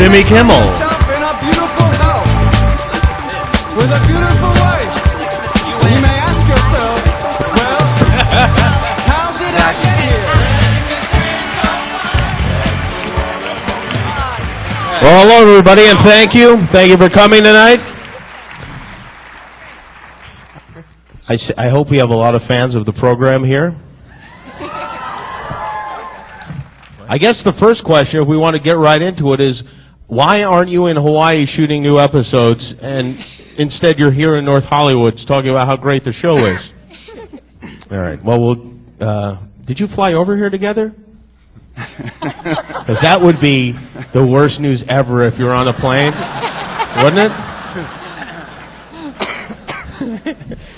Jimmy Kimmel. In a beautiful house with a beautiful wife. You may ask yourself, well, how did I get here? Well, hello everybody, and thank you. Thank you for coming tonight. I hope we have a lot of fans of the program here. I guess the first question, if we want to get right into it, is why aren't you in Hawaii shooting new episodes, and instead you're here in North Hollywood talking about how great the show is? All right. Well, did you fly over here together? Because that would be the worst news ever if you're on a plane, wouldn't it?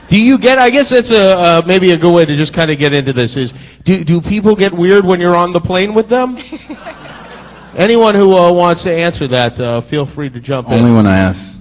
Do you get, I guess that's maybe a good way to just kind of get into this, is do people get weird when you're on the plane with them? Anyone who wants to answer that, feel free to jump in. Only when I ask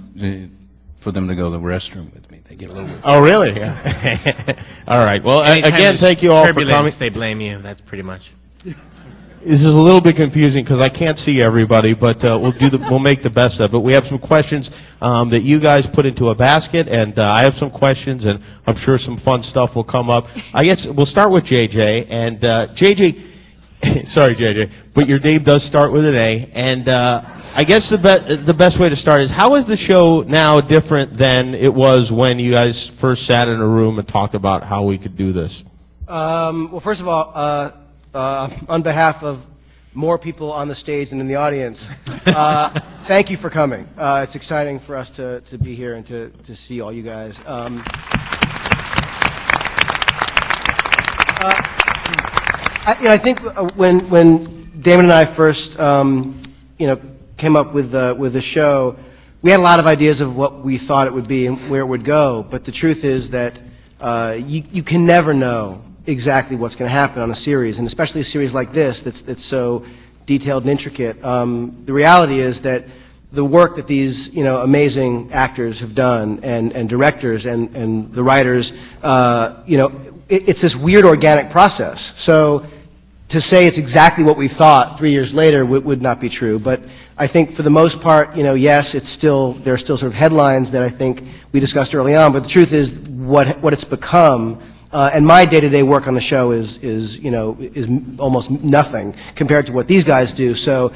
for them to go to the restroom with me, they get a little weird. Oh, really? Yeah. All right. Well, again, thank you all for coming. They blame you. That's pretty much. This is a little bit confusing because I can't see everybody, but we'll make the best of it. We have some questions that you guys put into a basket, and I have some questions, and I'm sure some fun stuff will come up. I guess we'll start with JJ, and JJ, sorry JJ, but your name does start with an A, and I guess the best way to start is, how is the show now different than it was when you guys first sat in a room and talked about how we could do this? Well, first of all, on behalf of more people on the stage and in the audience, thank you for coming. It's exciting for us to be here and to see all you guys. I think when Damon and I first came up with the show, we had a lot of ideas of what we thought it would be and where it would go, but the truth is that you can never know exactly what's going to happen on a series, and especially a series like this that's so detailed and intricate. The reality is that the work that these amazing actors have done, and directors and the writers, it's this weird organic process. So to say it's exactly what we thought 3 years later would not be true. But I think for the most part, yes, there are still sort of headlines that I think we discussed early on. But the truth is what it's become. And my day-to-day work on the show is almost nothing compared to what these guys do. So,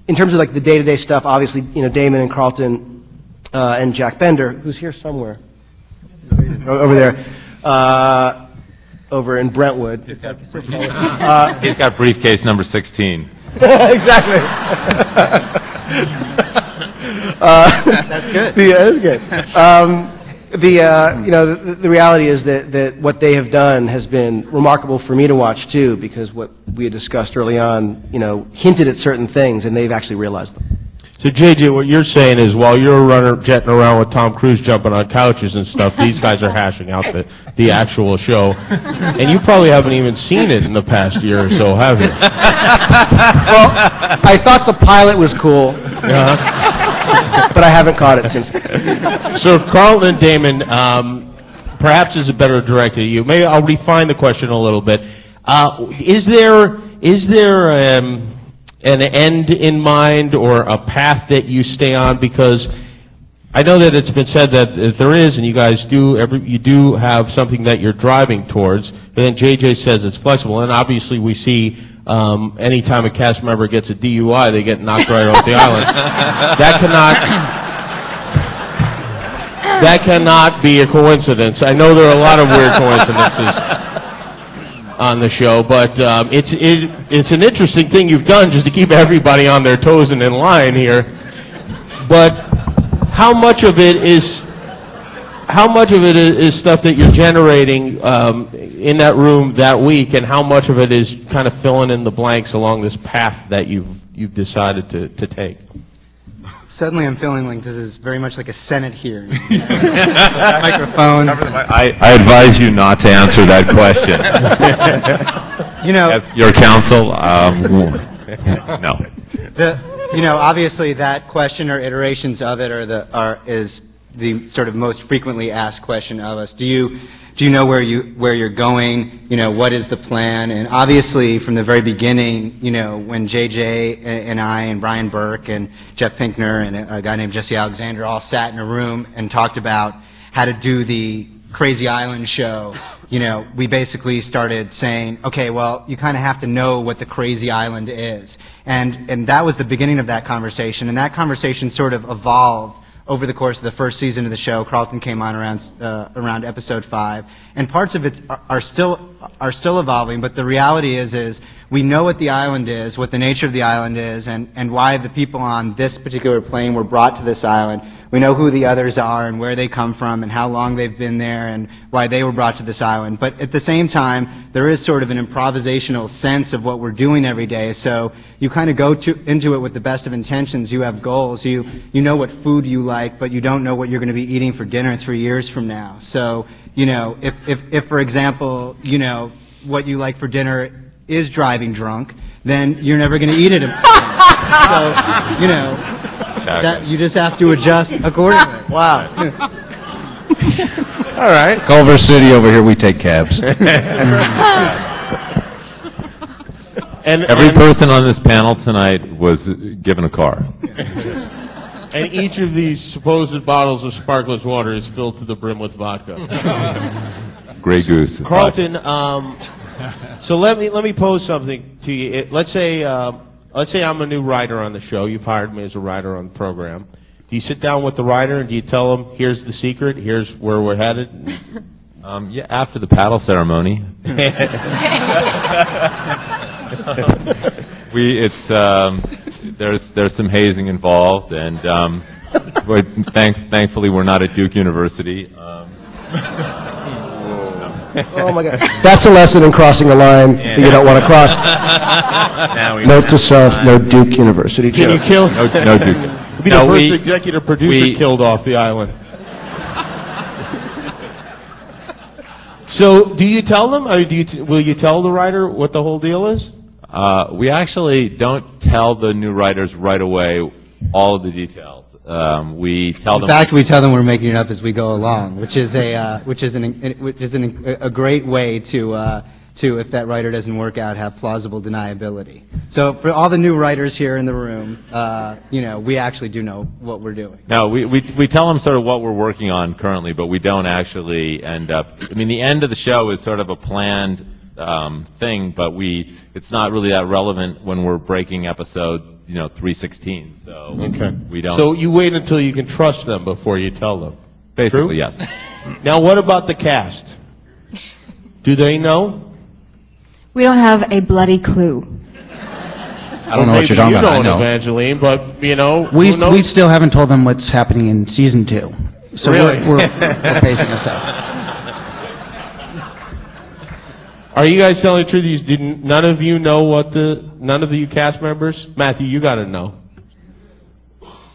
in terms of like the day-to-day stuff, obviously, Damon and Carlton and Jack Bender, who's here somewhere, over there, over in Brentwood. He's got briefcase number 16. Exactly. That's good. Yeah, that's good. The reality is that what they have done has been remarkable for me to watch too, because what we had discussed early on, hinted at certain things, and they've actually realized them. So JJ, what you're saying is, while you're jetting around with Tom Cruise jumping on couches and stuff, these guys are hashing out the actual show, and you probably haven't even seen it in the past year or so, have you? Well, I thought the pilot was cool. But I haven't caught it since. So Carlton and Damon, perhaps is a better director to you. Maybe I'll refine the question a little bit. Is there an end in mind or a path that you stay on? Because I know that it's been said that there is, and you guys you do have something that you're driving towards. But then JJ says it's flexible, and obviously we see. Anytime a cast member gets a DUI, they get knocked right off the island. That cannot be a coincidence. I know there are a lot of weird coincidences on the show, but it's an interesting thing you've done just to keep everybody on their toes and in line here. But how much of it is stuff that you're generating in that room that week, and how much of it is kind of filling in the blanks along this path that you've decided to take? Suddenly I'm feeling like this is very much like a Senate hearing. Microphones. I advise you not to answer that question. As your counsel, no. Obviously that question or iterations of it is the sort of most frequently asked question of us. Do you know where you're going? You know, what is the plan? And obviously, from the very beginning, you know, when JJ and I and Brian Burke and Jeff Pinkner and a guy named Jesse Alexander all sat in a room and talked about how to do the Crazy Island show, you know, we basically started saying, okay, well, you kind of have to know what the Crazy Island is. And that was the beginning of that conversation, and that conversation sort of evolved over the course of the first season of the show. Carlton came on around episode 5, and parts of it are still evolving. But the reality is we know what the island is, what the nature of the island is, and why the people on this particular plane were brought to this island. We know who the others are and where they come from and how long they've been there and why they were brought to this island. But at the same time, there is sort of an improvisational sense of what we're doing every day. So you kind of go into it with the best of intentions. You have goals. You know what food you like, but you don't know what you're going to be eating for dinner 3 years from now. So, you know, if for example, you know, what you like for dinner is driving drunk, then you're never going to eat it again. So, you know, that you just have to adjust accordingly. Wow. All right. Culver City over here, we take cabs. And Every person on this panel tonight was given a car. And each of these supposed bottles of sparkling water is filled to the brim with vodka. Grey Goose. Carlton, so let me pose something to you. Let's say I'm a new writer on the show. You've hired me as a writer on the program. Do you sit down with the writer and do you tell him, here's the secret, here's where we're headed? Yeah, after the paddle ceremony. There's some hazing involved, and thankfully we're not at Duke University. Oh my God. That's a lesson in crossing a line that you don't want to cross. Note to self, no Duke University. Can you kill? No Duke. Be the first executive producer killed off the island. So, do you tell them? Or will you tell the writer what the whole deal is? We actually don't tell the new writers right away all of the details. We tell them. In fact, we tell them we're making it up as we go along, which is a great way to if that writer doesn't work out, have plausible deniability. So for all the new writers here in the room, you know, we actually do know what we're doing. No, we tell them sort of what we're working on currently, but we don't actually end up. I mean, the end of the show is sort of a planned thing, but it's not really that relevant when we're breaking episode, 316. So Okay. we don't. So you wait until you can trust them before you tell them. basically, True? yes. Now, what about the cast? Do they know? We don't have a bloody clue. I don't know what you're talking about. I You don't, know. Evangeline, but, who knows? We still haven't told them what's happening in season 2. So Really? we're pacing ourselves. Are you guys telling the truth? None of you know none of you cast members? Matthew, you got to know.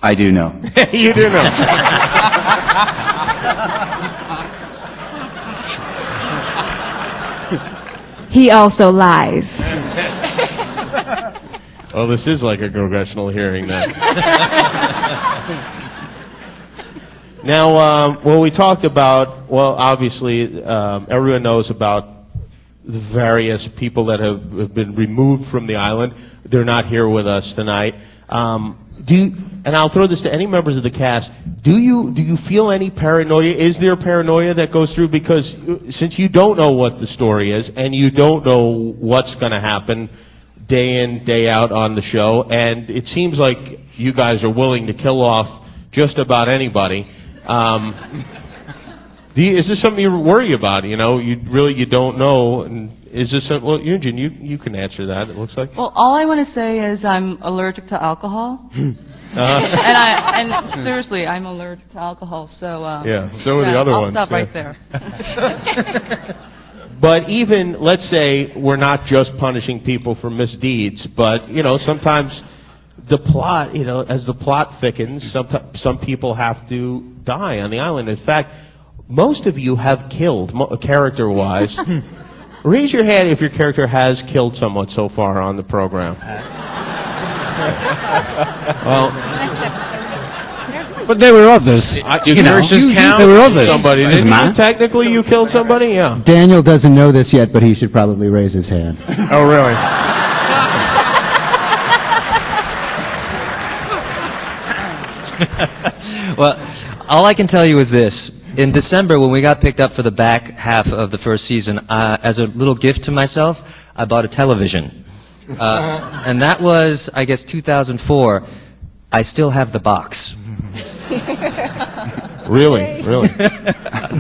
I do know. You do know. He also lies. Oh, this is like a congressional hearing then. Now, we talked about, obviously, everyone knows about the various people that have been removed from the island. They're not here with us tonight. And I'll throw this to any members of the cast. Do you feel any paranoia? Is there paranoia that goes through? Because since you don't know what the story is, and you don't know what's going to happen day in, day out on the show, and it seems like you guys are willing to kill off just about anybody. Is this something you worry about? You don't know. And is this something? Well, Eugene, you can answer that. It looks like. Well, all I want to say is I'm allergic to alcohol, and seriously, I'm allergic to alcohol. So yeah, so are the other I'll ones. stop yeah. right there. But even, let's say, we're not just punishing people for misdeeds, but, sometimes the plot, as the plot thickens, some people have to die on the island. In fact, most of you have killed, character-wise. Raise your hand if your character has killed someone so far on the program. Well, But there were others. You know, there were others. Somebody, didn't you? Technically, you killed somebody, yeah. Daniel doesn't know this yet, but he should probably raise his hand. Oh, really? Well, all I can tell you is this. In December, when we got picked up for the back half of the first season, as a little gift to myself, I bought a television. And that was, I guess, 2004. I still have the box. Really? Really?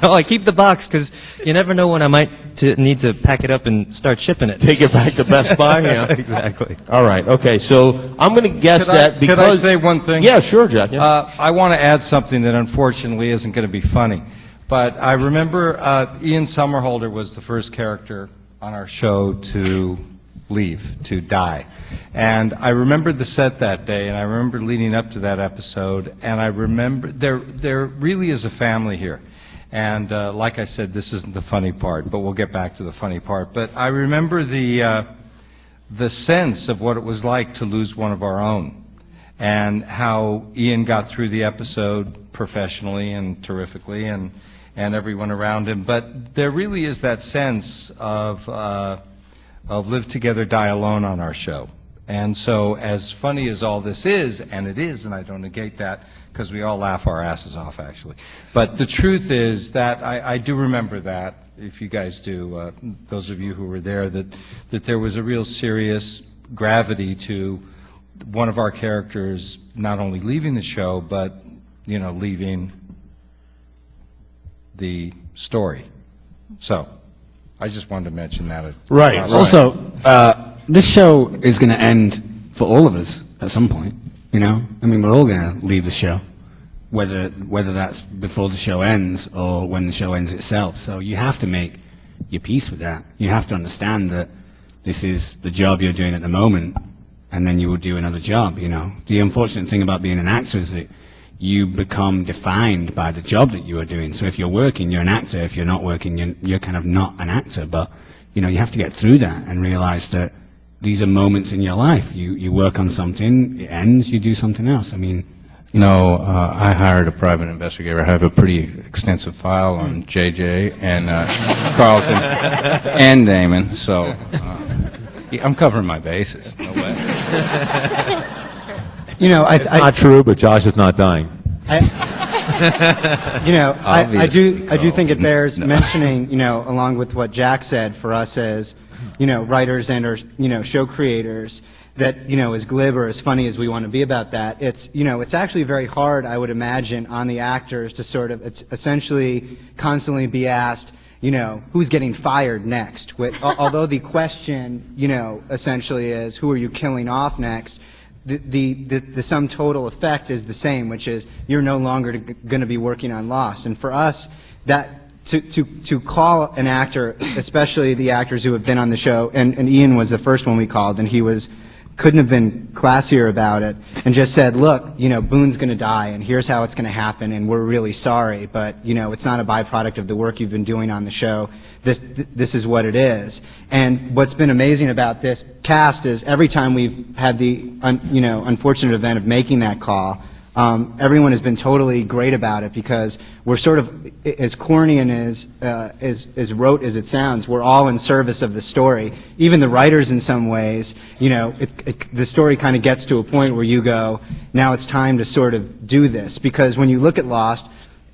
No, I keep the box because you never know when I might need to pack it up and start shipping it. Take it back to Best Buy? Yeah. Exactly. All right. Okay. So I'm going to guess that because... Could I say one thing? Yeah, sure, Jack. Yeah. I want to add something that unfortunately isn't going to be funny. But I remember Ian Somerhalder was the first character on our show to leave, to die. And I remember the set that day, and I remember leading up to that episode, and I remember there really is a family here. And like I said, this isn't the funny part, but we'll get back to the funny part. But I remember the sense of what it was like to lose one of our own, and how Ian got through the episode professionally and terrifically, and everyone around him. But there really is that sense of live together, die alone on our show. And so as funny as all this is, and it is, and I don't negate that, because we all laugh our asses off, actually. But the truth is that I do remember that, if you guys do, those of you who were there, that there was a real serious gravity to one of our characters not only leaving the show, but, you know, leaving the story. So I just wanted to mention that. Right. Also, this show is going to end for all of us at some point, you know? I mean, we're all going to leave the show, whether that's before the show ends or when the show ends itself. So you have to make your peace with that. You have to understand that this is the job you're doing at the moment, and then you will do another job, you know? The unfortunate thing about being an actor is that you become defined by the job that you are doing. So if you're working, you're an actor. If you're not working, you're kind of not an actor. But, you know, you have to get through that and realize that these are moments in your life. You work on something, it ends, you do something else. I mean... No, I hired a private investigator. I have a pretty extensive file on JJ and Carlton and Damon, so yeah, I'm covering my bases. No way. You know, it's not true, but Josh is not dying. You know, I do think it bears mentioning, you know, along with what Jack said, for us as, you know, writers and or, you know, show creators, that, you know, as glib or as funny as we want to be about that, it's, you know, it's actually very hard, I would imagine, on the actors to sort of, it's essentially constantly be asked, you know, who's getting fired next? Although the question, you know, essentially is, who are you killing off next? The sum total effect is the same, which is you're no longer going to be working on Lost. And for us, that to call an actor, especially the actors who have been on the show, and Ian was the first one we called, and he couldn't have been classier about it, and just said, look, you know, Boone's going to die, and here's how it's going to happen, and we're really sorry, but, you know, it's not a byproduct of the work you've been doing on the show. This is what it is. And what's been amazing about this cast is every time we've had the, you know, unfortunate event of making that call, everyone has been totally great about it, because we're sort of, as corny and as rote as it sounds, we're all in service of the story. Even the writers, in some ways, you know, the story kind of gets to a point where you go, now it's time to sort of do this. Because when you look at Lost,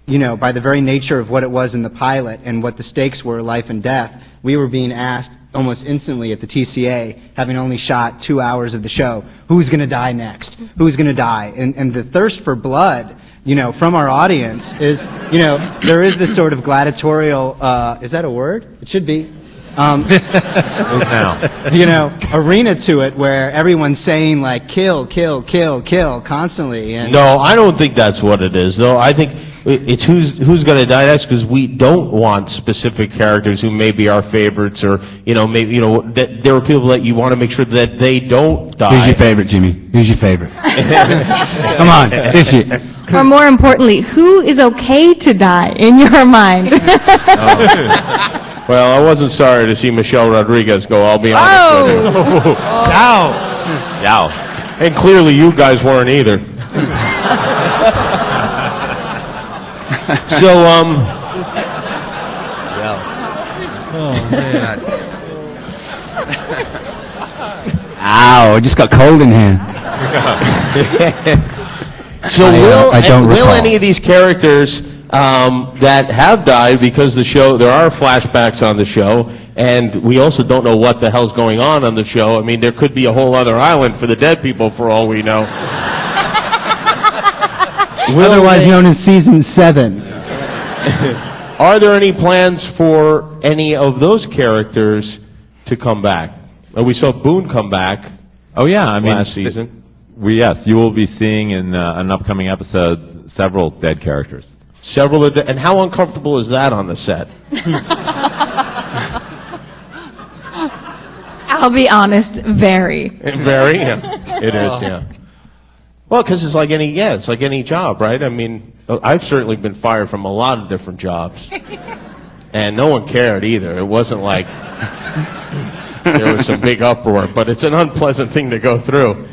you know, by the very nature of what it was in the pilot and what the stakes were, life and death, we were being asked almost instantly at the TCA, having only shot 2 hours of the show, who's going to die next? Who's going to die? And the thirst for blood, you know, from our audience is, you know, there is this sort of gladiatorial, is that a word? It should be. Now. You know, arena to it where everyone's saying, like, kill, kill, kill, kill constantly. And no, I don't think that's what it is, though. I think it's who's going to die next, because we don't want specific characters who may be our favorites, or, you know, maybe, you know, that there are people that you want to make sure that they don't die. Who's your favorite, Jimmy? Who's your favorite? Come on, this year. Or more importantly, who is okay to die in your mind? Well, I wasn't sorry to see Michelle Rodriguez go, I'll be honest with you. Yow. And clearly you guys weren't either. So, Oh, man. Ow, it just got cold in here. So I don't will recall. any of these characters that have died, because the show, there are flashbacks on the show, and we also don't know what the hell's going on the show. I mean, there could be a whole other island for the dead people for all we know. Otherwise known as Season 7. Are there any plans for any of those characters to come back? We saw Boone come back. Oh yeah, I mean, last season. Yes, you will be seeing in an upcoming episode several dead characters. Several of the, and how uncomfortable is that on the set? I'll be honest, very. Very, yeah. It is, yeah. Well, because it's like any job, right? I mean, I've certainly been fired from a lot of different jobs, and no one cared either. It wasn't like there was some big uproar, but it's an unpleasant thing to go through.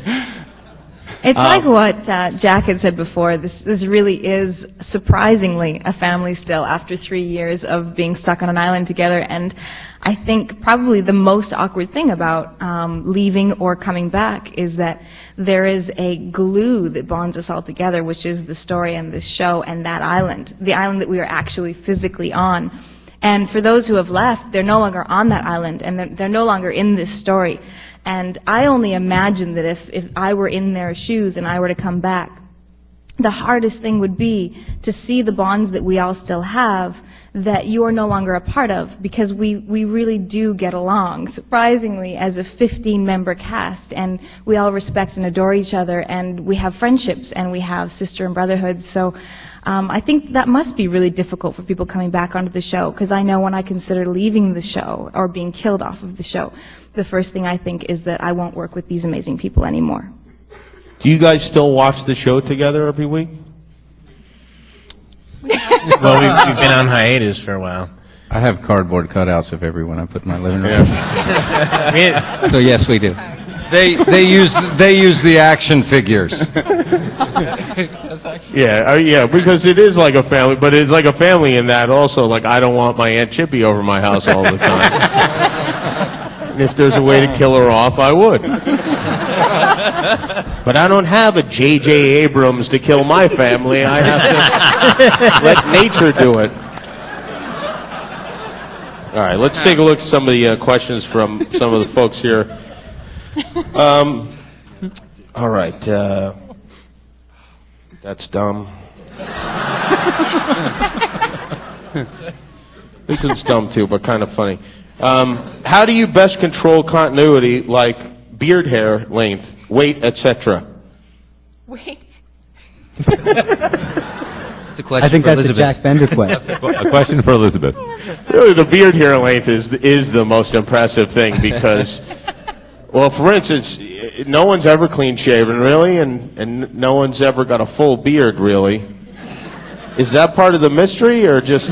It's like what Jack had said before. This really is surprisingly a family still after 3 years of being stuck on an island together. And I think probably the most awkward thing about leaving or coming back is that there is a glue that bonds us all together, which is the story and this show and that island, the island that we are actually physically on. And for those who have left, they're no longer on that island, and they're no longer in this story. And I only imagine that if I were in their shoes and I were to come back, the hardest thing would be to see the bonds that we all still have that you are no longer a part of, because we really do get along, surprisingly, as a 15-member cast, and we all respect and adore each other, and we have friendships, and we have sister and brotherhoods. So I think that must be really difficult for people coming back onto the show, because I know when I consider leaving the show or being killed off of the show, the first thing I think is that I won't work with these amazing people anymore. Do you guys still watch the show together every week? Well, we've been on hiatus for a while. I have cardboard cutouts of everyone I put in my living room. So yes, we do. They use the action figures. Yeah, because it is like a family, but it's like a family in that also, like, I don't want my Aunt Chippy over my house all the time. And if there's a way to kill her off, I would. But I don't have a J.J. Abrams to kill my family. I have to let nature do it. All right, let's take a look at some of the questions from some of the folks here. All right. That's dumb. This is dumb too, but kind of funny. How do you best control continuity, like beard hair length, weight, etc.? Wait. It's a question I think for that's Elizabeth. a Jack Bender question. A question for Elizabeth. Really, the beard hair length is the most impressive thing because, well, for instance, no one's ever clean shaven, really, and no one's ever got a full beard, really. Is that part of the mystery, or just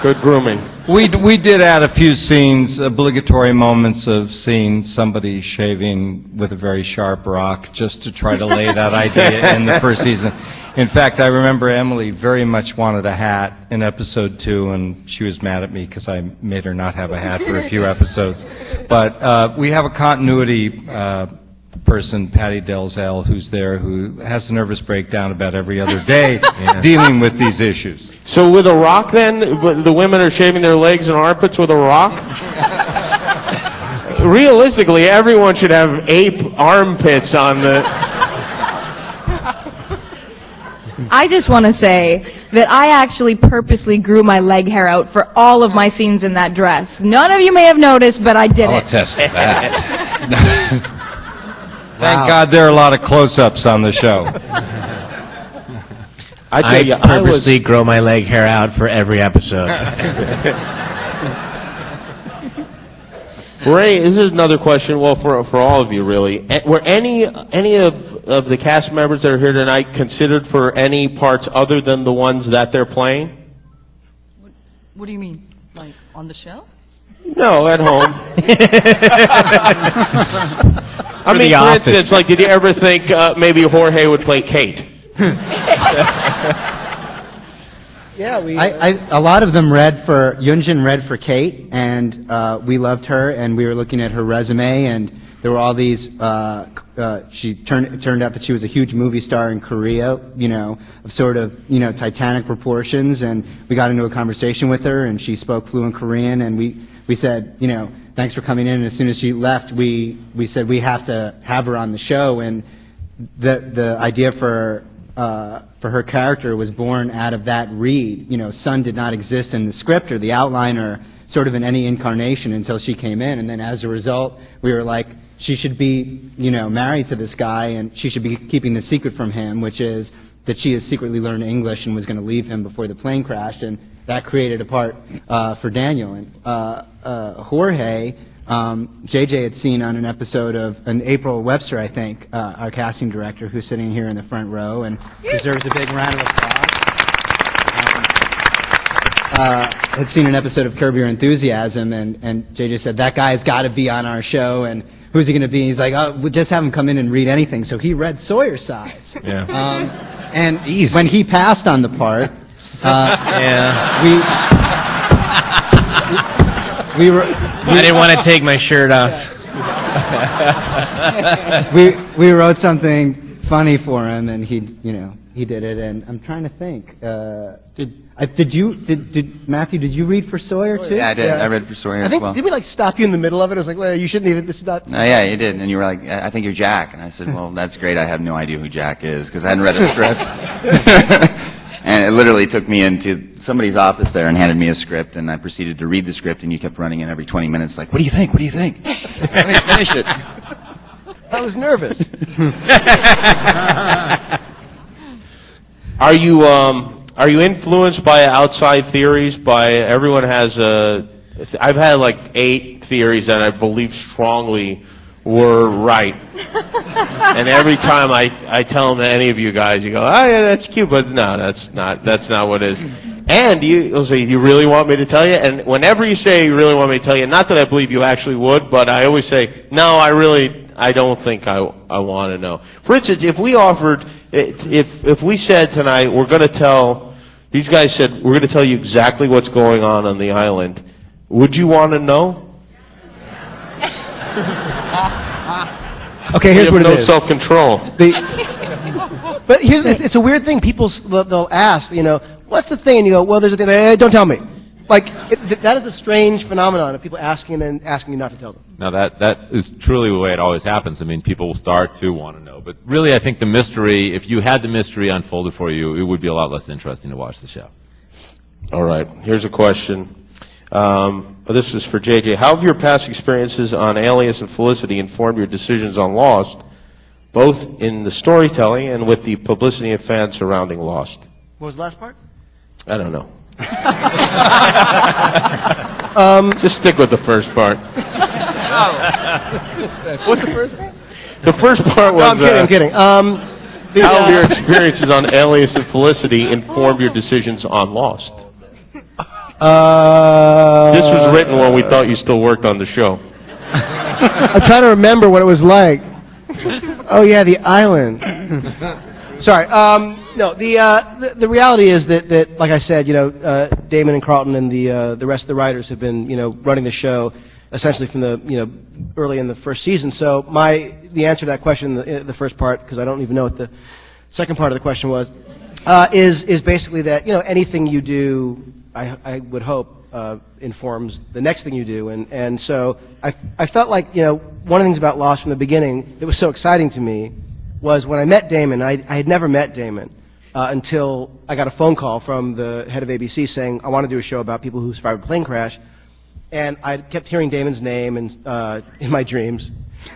good grooming? We did add a few scenes, obligatory moments of seeing somebody shaving with a very sharp rock, just to try to lay that idea in the first season. In fact, I remember Emily very much wanted a hat in episode 2, and she was mad at me because I made her not have a hat for a few episodes. But we have a continuity person, Patty Delzell, who's there, who has a nervous breakdown about every other day dealing with these issues. So with a rock, then, the women are shaving their legs and armpits with a rock? Realistically, everyone should have ape armpits on the... I just want to say that I actually purposely grew my leg hair out for all of my scenes in that dress. None of you may have noticed, but I did I'll it. attest to that. Thank God there are a lot of close-ups on the show. I purposely grow my leg hair out for every episode. This is another question, well, for all of you, really. Were any of the cast members that are here tonight considered for any parts other than the ones that they're playing? What do you mean? Like, on the show? No, at home. I mean, for instance, like, did you ever think maybe Jorge would play Kate? Yeah, a lot of them Yunjin read for Kate, and we loved her, and we were looking at her resume, and there were all these, it turned out that she was a huge movie star in Korea, of sort of, Titanic proportions, and we got into a conversation with her, and she spoke fluent Korean, and we said, thanks for coming in, and as soon as she left, we said we have to have her on the show, and the idea for her character was born out of that read. Sun did not exist in the script or the outline or sort of in any incarnation until she came in, and then as a result, we were like, she should be, married to this guy, and she should be keeping the secret from him, which is that she has secretly learned English and was going to leave him before the plane crashed, and that created a part for Daniel. And Jorge, JJ had seen on an episode of April Webster, I think, our casting director, who's sitting here in the front row and deserves a big round of applause. Had seen an episode of Curb Your Enthusiasm, and JJ said, that guy's got to be on our show, and who's he going to be? He's like, oh, we'll just have him come in and read anything. So he read Sawyer's Sides. Yeah. And when he passed on the part, we were. I didn't want to take my shirt off. we wrote something funny for him, and he did it. And I'm trying to think. Did Matthew? Did you read for Sawyer too? Yeah, I did. I read for Sawyer as well. Did we stop you in the middle of it? I was like, well, you shouldn't even. This is not. No, yeah, you did, and you were like, I think you're Jack, and I said, well, that's great. I have no idea who Jack is because I hadn't read a script. And it literally took me into somebody's office there and handed me a script, and I proceeded to read the script, and you kept running in every 20 minutes like, what do you think? What do you think? Let me finish it. I was nervous. Are you influenced by outside theories? Everyone has I've had like 8 theories that I believe strongly were right. And every time I tell them to any of you guys, you go, oh yeah, that's cute, but no, that's not what it is. And you'll say, you really want me to tell you? And whenever you say you really want me to tell you, not that I believe you actually would, but I always say, no, I don't think I want to know. For instance, if we said tonight, we're going to tell, these guys said, we're going to tell you exactly what's going on the island, would you want to know? Okay, here's what it is. No self-control. But it's a weird thing. They'll ask, what's the thing? And you go, well, there's a thing. Don't tell me. That is a strange phenomenon of people asking and asking you not to tell them. Now that is truly the way it always happens. I mean, people will start to want to know. But really, I think the mystery, if you had the mystery unfolded for you, it would be a lot less interesting to watch the show. All right, here's a question. This is for JJ. How have your past experiences on Alias and Felicity informed your decisions on Lost, both in the storytelling and with the publicity and fans surrounding Lost? What was the last part? I don't know. Just stick with the first part. What's the first part? The first part was... No, I'm kidding. How have your experiences on Alias and Felicity informed your decisions on Lost? This was written when we thought you still worked on the show. I'm trying to remember what it was like. Oh yeah, the island. Sorry. No, the reality is that like I said, Damon and Carlton and the rest of the writers have been running the show essentially from the early in the first season. So the answer to that question, the first part, because I don't even know what the second part of the question was, is basically that anything you do, I would hope, informs the next thing you do, and so I felt like one of the things about Lost from the beginning that was so exciting to me was when I met Damon. I had never met Damon until I got a phone call from the head of ABC saying I want to do a show about people who survived a plane crash, and I kept hearing Damon's name in my dreams,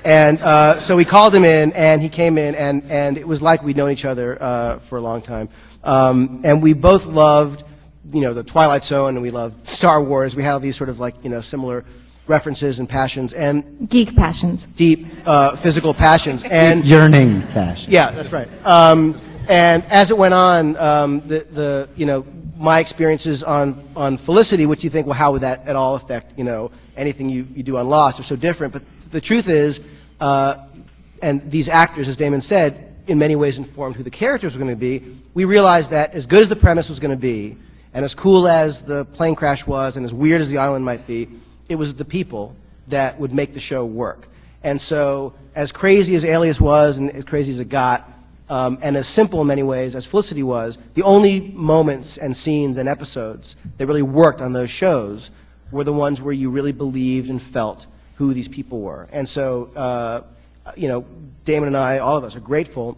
and so we called him in, and he came in, and it was like we'd known each other for a long time, and we both loved the Twilight Zone, and we loved Star Wars. We had all these sort of similar references and passions, and geek passions, deep physical passions, and yearning passions. Yeah, that's right. And as it went on, my experiences on Felicity, which you think, well, how would that at all affect anything you do on Lost? They're so different, but the truth is, and these actors, as Damon said, in many ways informed who the characters were going to be. We realized that as good as the premise was going to be, And as cool as the plane crash was, and as weird as the island might be, it was the people that would make the show work. And so, as crazy as Alias was, and as crazy as it got, and as simple in many ways as Felicity was, the only moments and scenes and episodes that really worked on those shows were the ones where you really believed and felt who these people were. And so, you know, Damon and I, all of us, are grateful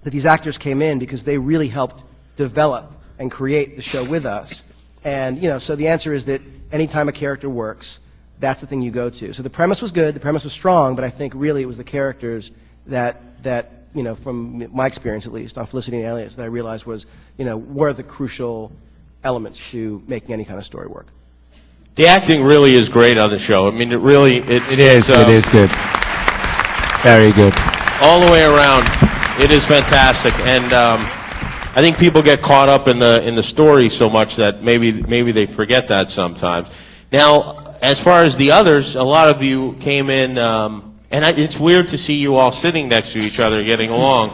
that these actors came in because they really helped develop and create the show with us. And, you know, so the answer is that anytime a character works, that's the thing you go to. So the premise was good, the premise was strong, but I think really it was the characters that you know, from my experience at least, on Felicity and Alias, that I realized was, you know, were the crucial elements to making any kind of story work. The acting really is great on the show. I mean, it really, It is good. Very good. all the way around. It is fantastic, and I think people get caught up in the story so much that maybe they forget that sometimes. Now, as far as the others, a lot of you came in, and it's weird to see you all sitting next to each other, getting along.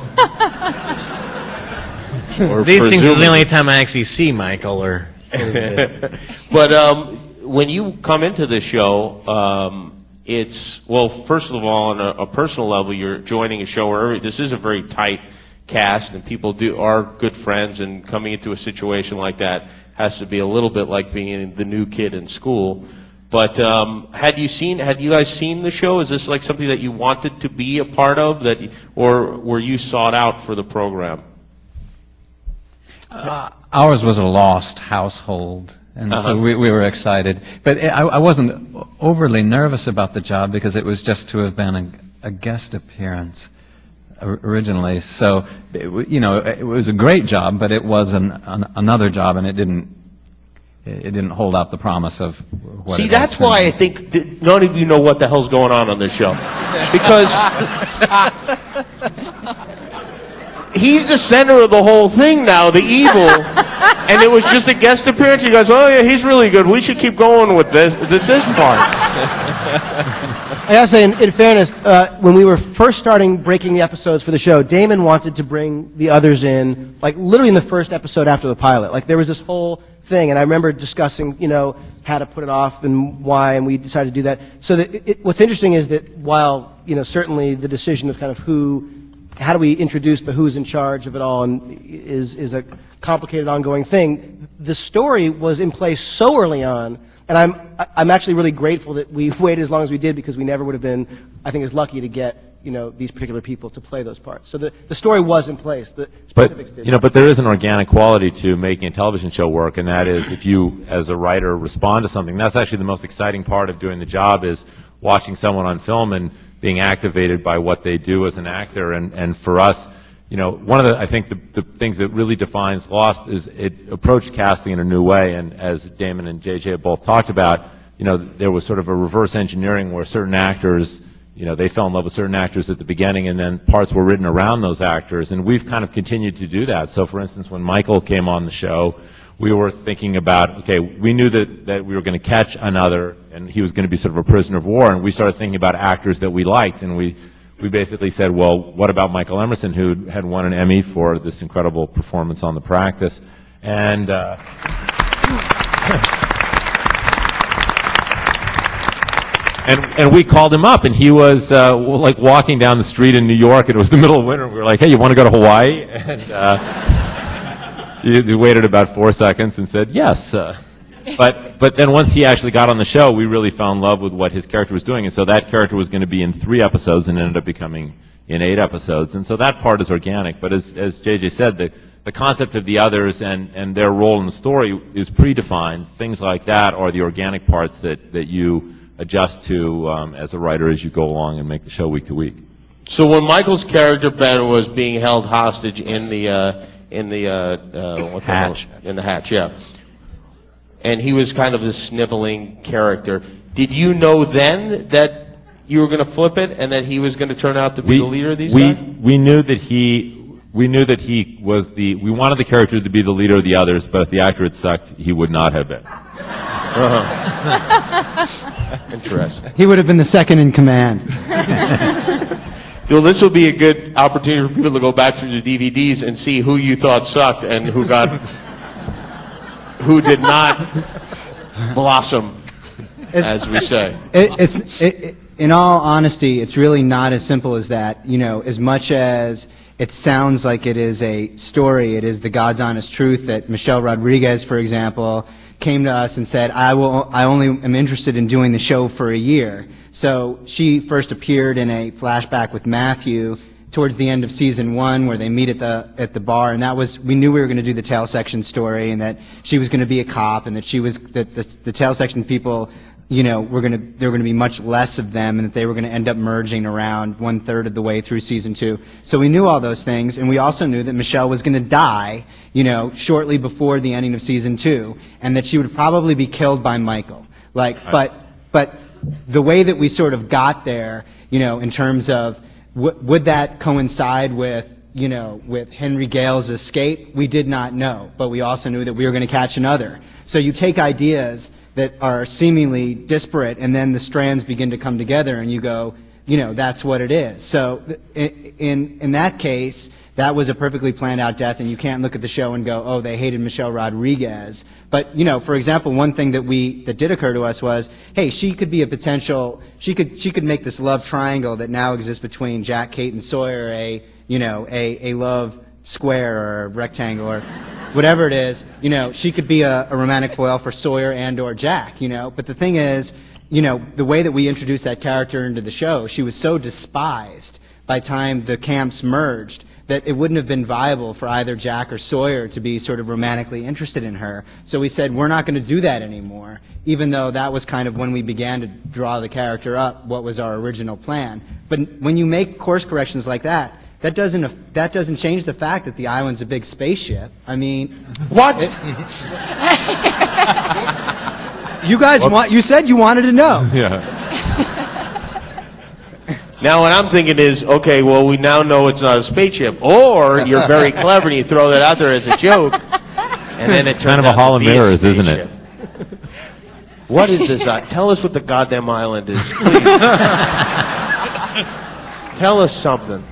Or These things is the presumably. only time I actually see Michael. Or But when you come into the show, it's, well, first of all, on a personal level, you're joining a show where this is a very tight cast, and people are good friends, and coming into a situation like that has to be a little bit like being the new kid in school. But had you guys seen the show? Is this like something that you wanted to be a part of, or were you sought out for the program? Ours was a lost household, and so we were excited. But I wasn't overly nervous about the job because it was just to have been a guest appearance originally. So, you know, it was a great job, but it was another job, and it didn't hold out the promise of what See, it that's has been. why I think that none of you know what the hell's going on this show. Because he's the center of the whole thing now, the evil, and it was just a guest appearance. He goes, oh yeah, he's really good. We should keep going with this part. I gotta say, in fairness, when we were first starting breaking the episodes for the show, Damon wanted to bring the others in, like literally in the first episode after the pilot. Like there was this whole thing, and I remember discussing, you know, how to put it off and why, and we decided to do that. So that what's interesting is that while, you know, certainly the decision of kind of how do we introduce the who's in charge of it all, and is a complicated ongoing thing, the story was in place so early on. And I'm actually really grateful that we waited as long as we did, because we never would have been, I think, as lucky to get, you know, these particular people to play those parts. So the story was in place. The specifics didn't. You know, but there is an organic quality to making a television show work, and that is if you, as a writer, respond to something. That's actually the most exciting part of doing the job, is watching someone on film and being activated by what they do as an actor. And for us, you know, one of I think the things that really defines Lost is it approached casting in a new way, and as Damon and JJ have both talked about, you know, there was sort of a reverse engineering where certain actors, you know, they fell in love with certain actors at the beginning, and then parts were written around those actors, and we've kind of continued to do that. So, for instance, when Michael came on the show, we were thinking about, okay, we knew that we were going to catch another, and he was going to be sort of a prisoner of war, and we started thinking about actors that we liked, and we basically said, well, what about Michael Emerson, who had won an Emmy for this incredible performance on The Practice? And and we called him up, and he was like walking down the street in New York, and it was the middle of winter, and we were like, hey, you want to go to Hawaii? And he waited about 4 seconds and said, yes. But then once he actually got on the show, we really fell in love with what his character was doing, and so that character was going to be in 3 episodes and ended up becoming in 8 episodes, and so that part is organic. But as JJ said, the concept of the others and their role in the story is predefined. Things like that are the organic parts that you adjust to as a writer as you go along and make the show week to week. So when Michael's character Ben was being held hostage in the hatch, yeah, and he was kind of this sniveling character, did you know then that you were going to flip it and that he was going to turn out to be the leader of these guys? We knew that he was we wanted the character to be the leader of the others, but if the actor had sucked, he would not have been. Interesting. He would have been the second in command. Well, this will be a good opportunity for people to go back through the DVDs and see who you thought sucked and who who did not blossom, as we say. In all honesty, it's really not as simple as that. You know, as much as it sounds like it is a story, it is the God's honest truth that Michelle Rodriguez, for example, came to us and said, I only am interested in doing the show for a year. So she first appeared in a flashback with Matthew towards the end of season 1, where they meet at the bar, and that was, we knew we were going to do the tail section story, and that she was going to be a cop, and that the tail section people, you know, there were going to be much less of them, and that they were going to end up merging around 1/3 of the way through season 2. So we knew all those things, and we also knew that Michelle was going to die, you know, shortly before the ending of season 2, and that she would probably be killed by Michael. Like, but the way that we sort of got there, you know, in terms of would that coincide with, you know, with Henry Gale's escape? We did not know, but we also knew that we were going to catch another. So you take ideas that are seemingly disparate, and then the strands begin to come together, and you go, you know, that's what it is. So in that case, that was a perfectly planned out death, and you can't look at the show and go, oh, they hated Michelle Rodriguez. But, you know, for example, one thing that did occur to us was, hey, she could be a potential, she could make this love triangle that now exists between Jack, Kate, and Sawyer a love square or rectangle or whatever it is. You know, she could be a romantic foil for Sawyer and or Jack, you know. But the thing is, you know, the way that we introduced that character into the show, she was so despised by the time the camps merged that it wouldn't have been viable for either Jack or Sawyer to be sort of romantically interested in her. So we said, we're not going to do that anymore, even though that was kind of when we began to draw the character up, what was our original plan. But when you make course corrections like that, that doesn't change the fact that the island's a big spaceship. I mean, what? You said you wanted to know. Yeah. Now what I'm thinking is, okay, well, we now know it's not a spaceship, or you're very clever and you throw that out there as a joke, and then it's kind of a hall of mirrors, isn't it? What is this? Tell us what the goddamn island is, please. Tell us something.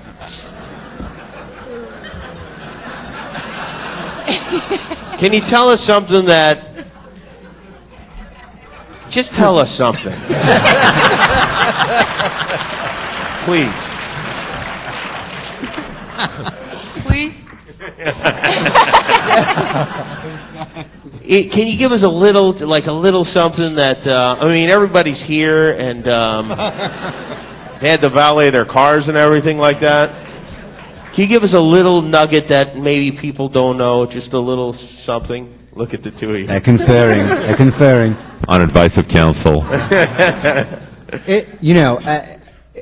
Can you tell us something that... Just tell us something. Please. Please? Can you give us a little something that, I mean, everybody's here, and they had to valet their cars and everything like that. Can you give us a little nugget that maybe people don't know, just a little something? Look at the two of you. They're conferring. On advice of counsel. You know,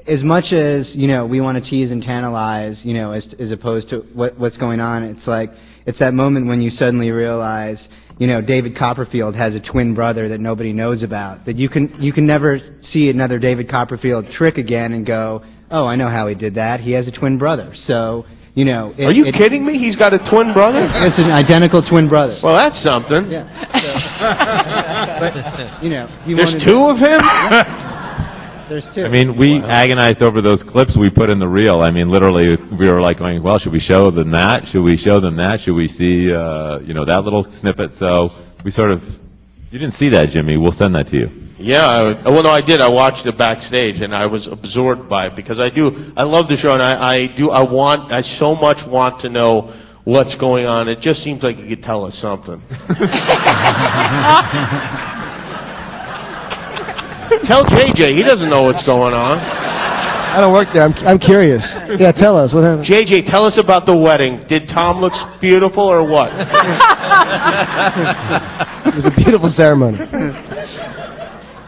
as much as, you know, we want to tease and tantalize, you know, as opposed to what's going on, it's like, it's that moment when you suddenly realize, you know, David Copperfield has a twin brother that nobody knows about, that you can never see another David Copperfield trick again and go, oh, I know how he did that. He has a twin brother. So, you know... Are you kidding me? He's got a twin brother? It's an identical twin brother. Well, that's something. Yeah. But, you know... There's two of him? There's two. I mean, we agonized over those clips we put in the reel. I mean, literally, we were like going, well, should we show them that? Should we show them that? Should we see, you know, that little snippet? So we sort of... You didn't see that, Jimmy. We'll send that to you. Yeah, well, no, I did. I watched it backstage, and I was absorbed by it because I love the show, and I so much want to know what's going on. It just seems like you could tell us something. Tell JJ, he doesn't know what's going on. I don't work there. I'm curious. Yeah, tell us what happened. JJ, tell us about the wedding. Did Tom look beautiful or what? It was a beautiful ceremony.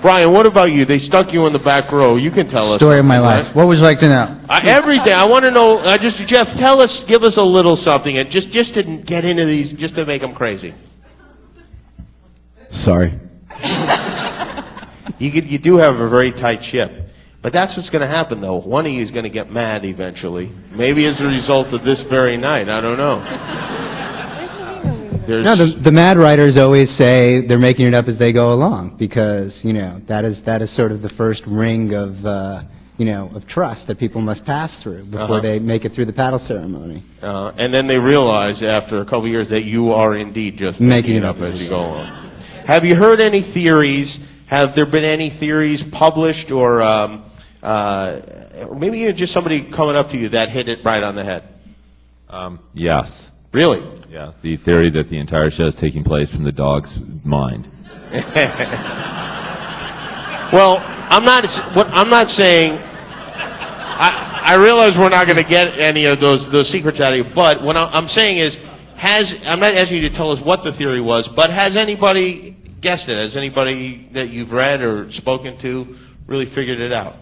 Brian, what about you? They stuck you in the back row. You can tell us. Story of my life. Right? What would you like to know? Everything. I want to know. Jeff, give us a little something, and just to get into these, just to make them crazy. Sorry. You do have a very tight ship, but that's what's going to happen, though. One of you is going to get mad eventually. Maybe as a result of this very night. I don't know. No, the mad writers always say they're making it up as they go along because, you know, that is sort of the first ring of of trust that people must pass through before they make it through the paddle ceremony. And then they realize after a couple of years that you are indeed just making it up as you go along. Have you heard any theories? Have there been any theories published, or maybe even just somebody coming up to you that hit it right on the head? Yes. Really? Yeah. The theory that the entire show is taking place from the dog's mind. Well, I'm not saying. I realize we're not going to get any of those secrets out of you, but what I'm saying is, I'm not asking you to tell us what the theory was, but has anybody guessed it? Has anybody that you've read or spoken to really figured it out?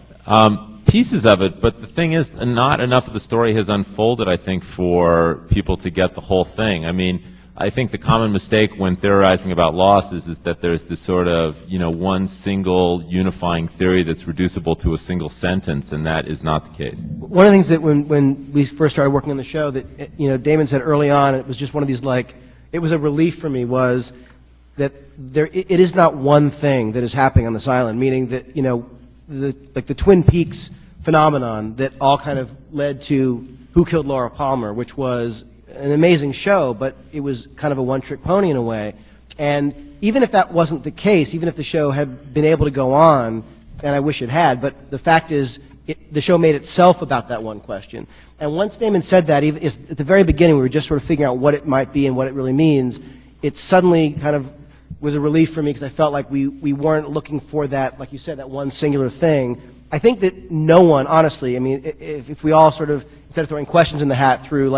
Pieces of it, but the thing is, not enough of the story has unfolded, I think, for people to get the whole thing. I mean, I think the common mistake when theorizing about Lost is that there's this sort of, one single unifying theory that's reducible to a single sentence, and that is not the case. One of the things that when we first started working on the show that, Damon said early on, it was just one of these, it was a relief for me, was that it is not one thing that is happening on this island, meaning that, the Twin Peaks phenomenon that all kind of led to Who Killed Laura Palmer, which was an amazing show, but it was kind of a one-trick pony in a way. And even if that wasn't the case, even if the show had been able to go on, and I wish it had, but the fact is, the show made itself about that one question. And once Damon said that, even at the very beginning, we were just sort of figuring out what it might be and what it really means. It suddenly kind of was a relief for me, because I felt like we weren't looking for that, like you said, that one singular thing. I think that no one, honestly, I mean, if we all sort of, instead of throwing questions in the hat, threw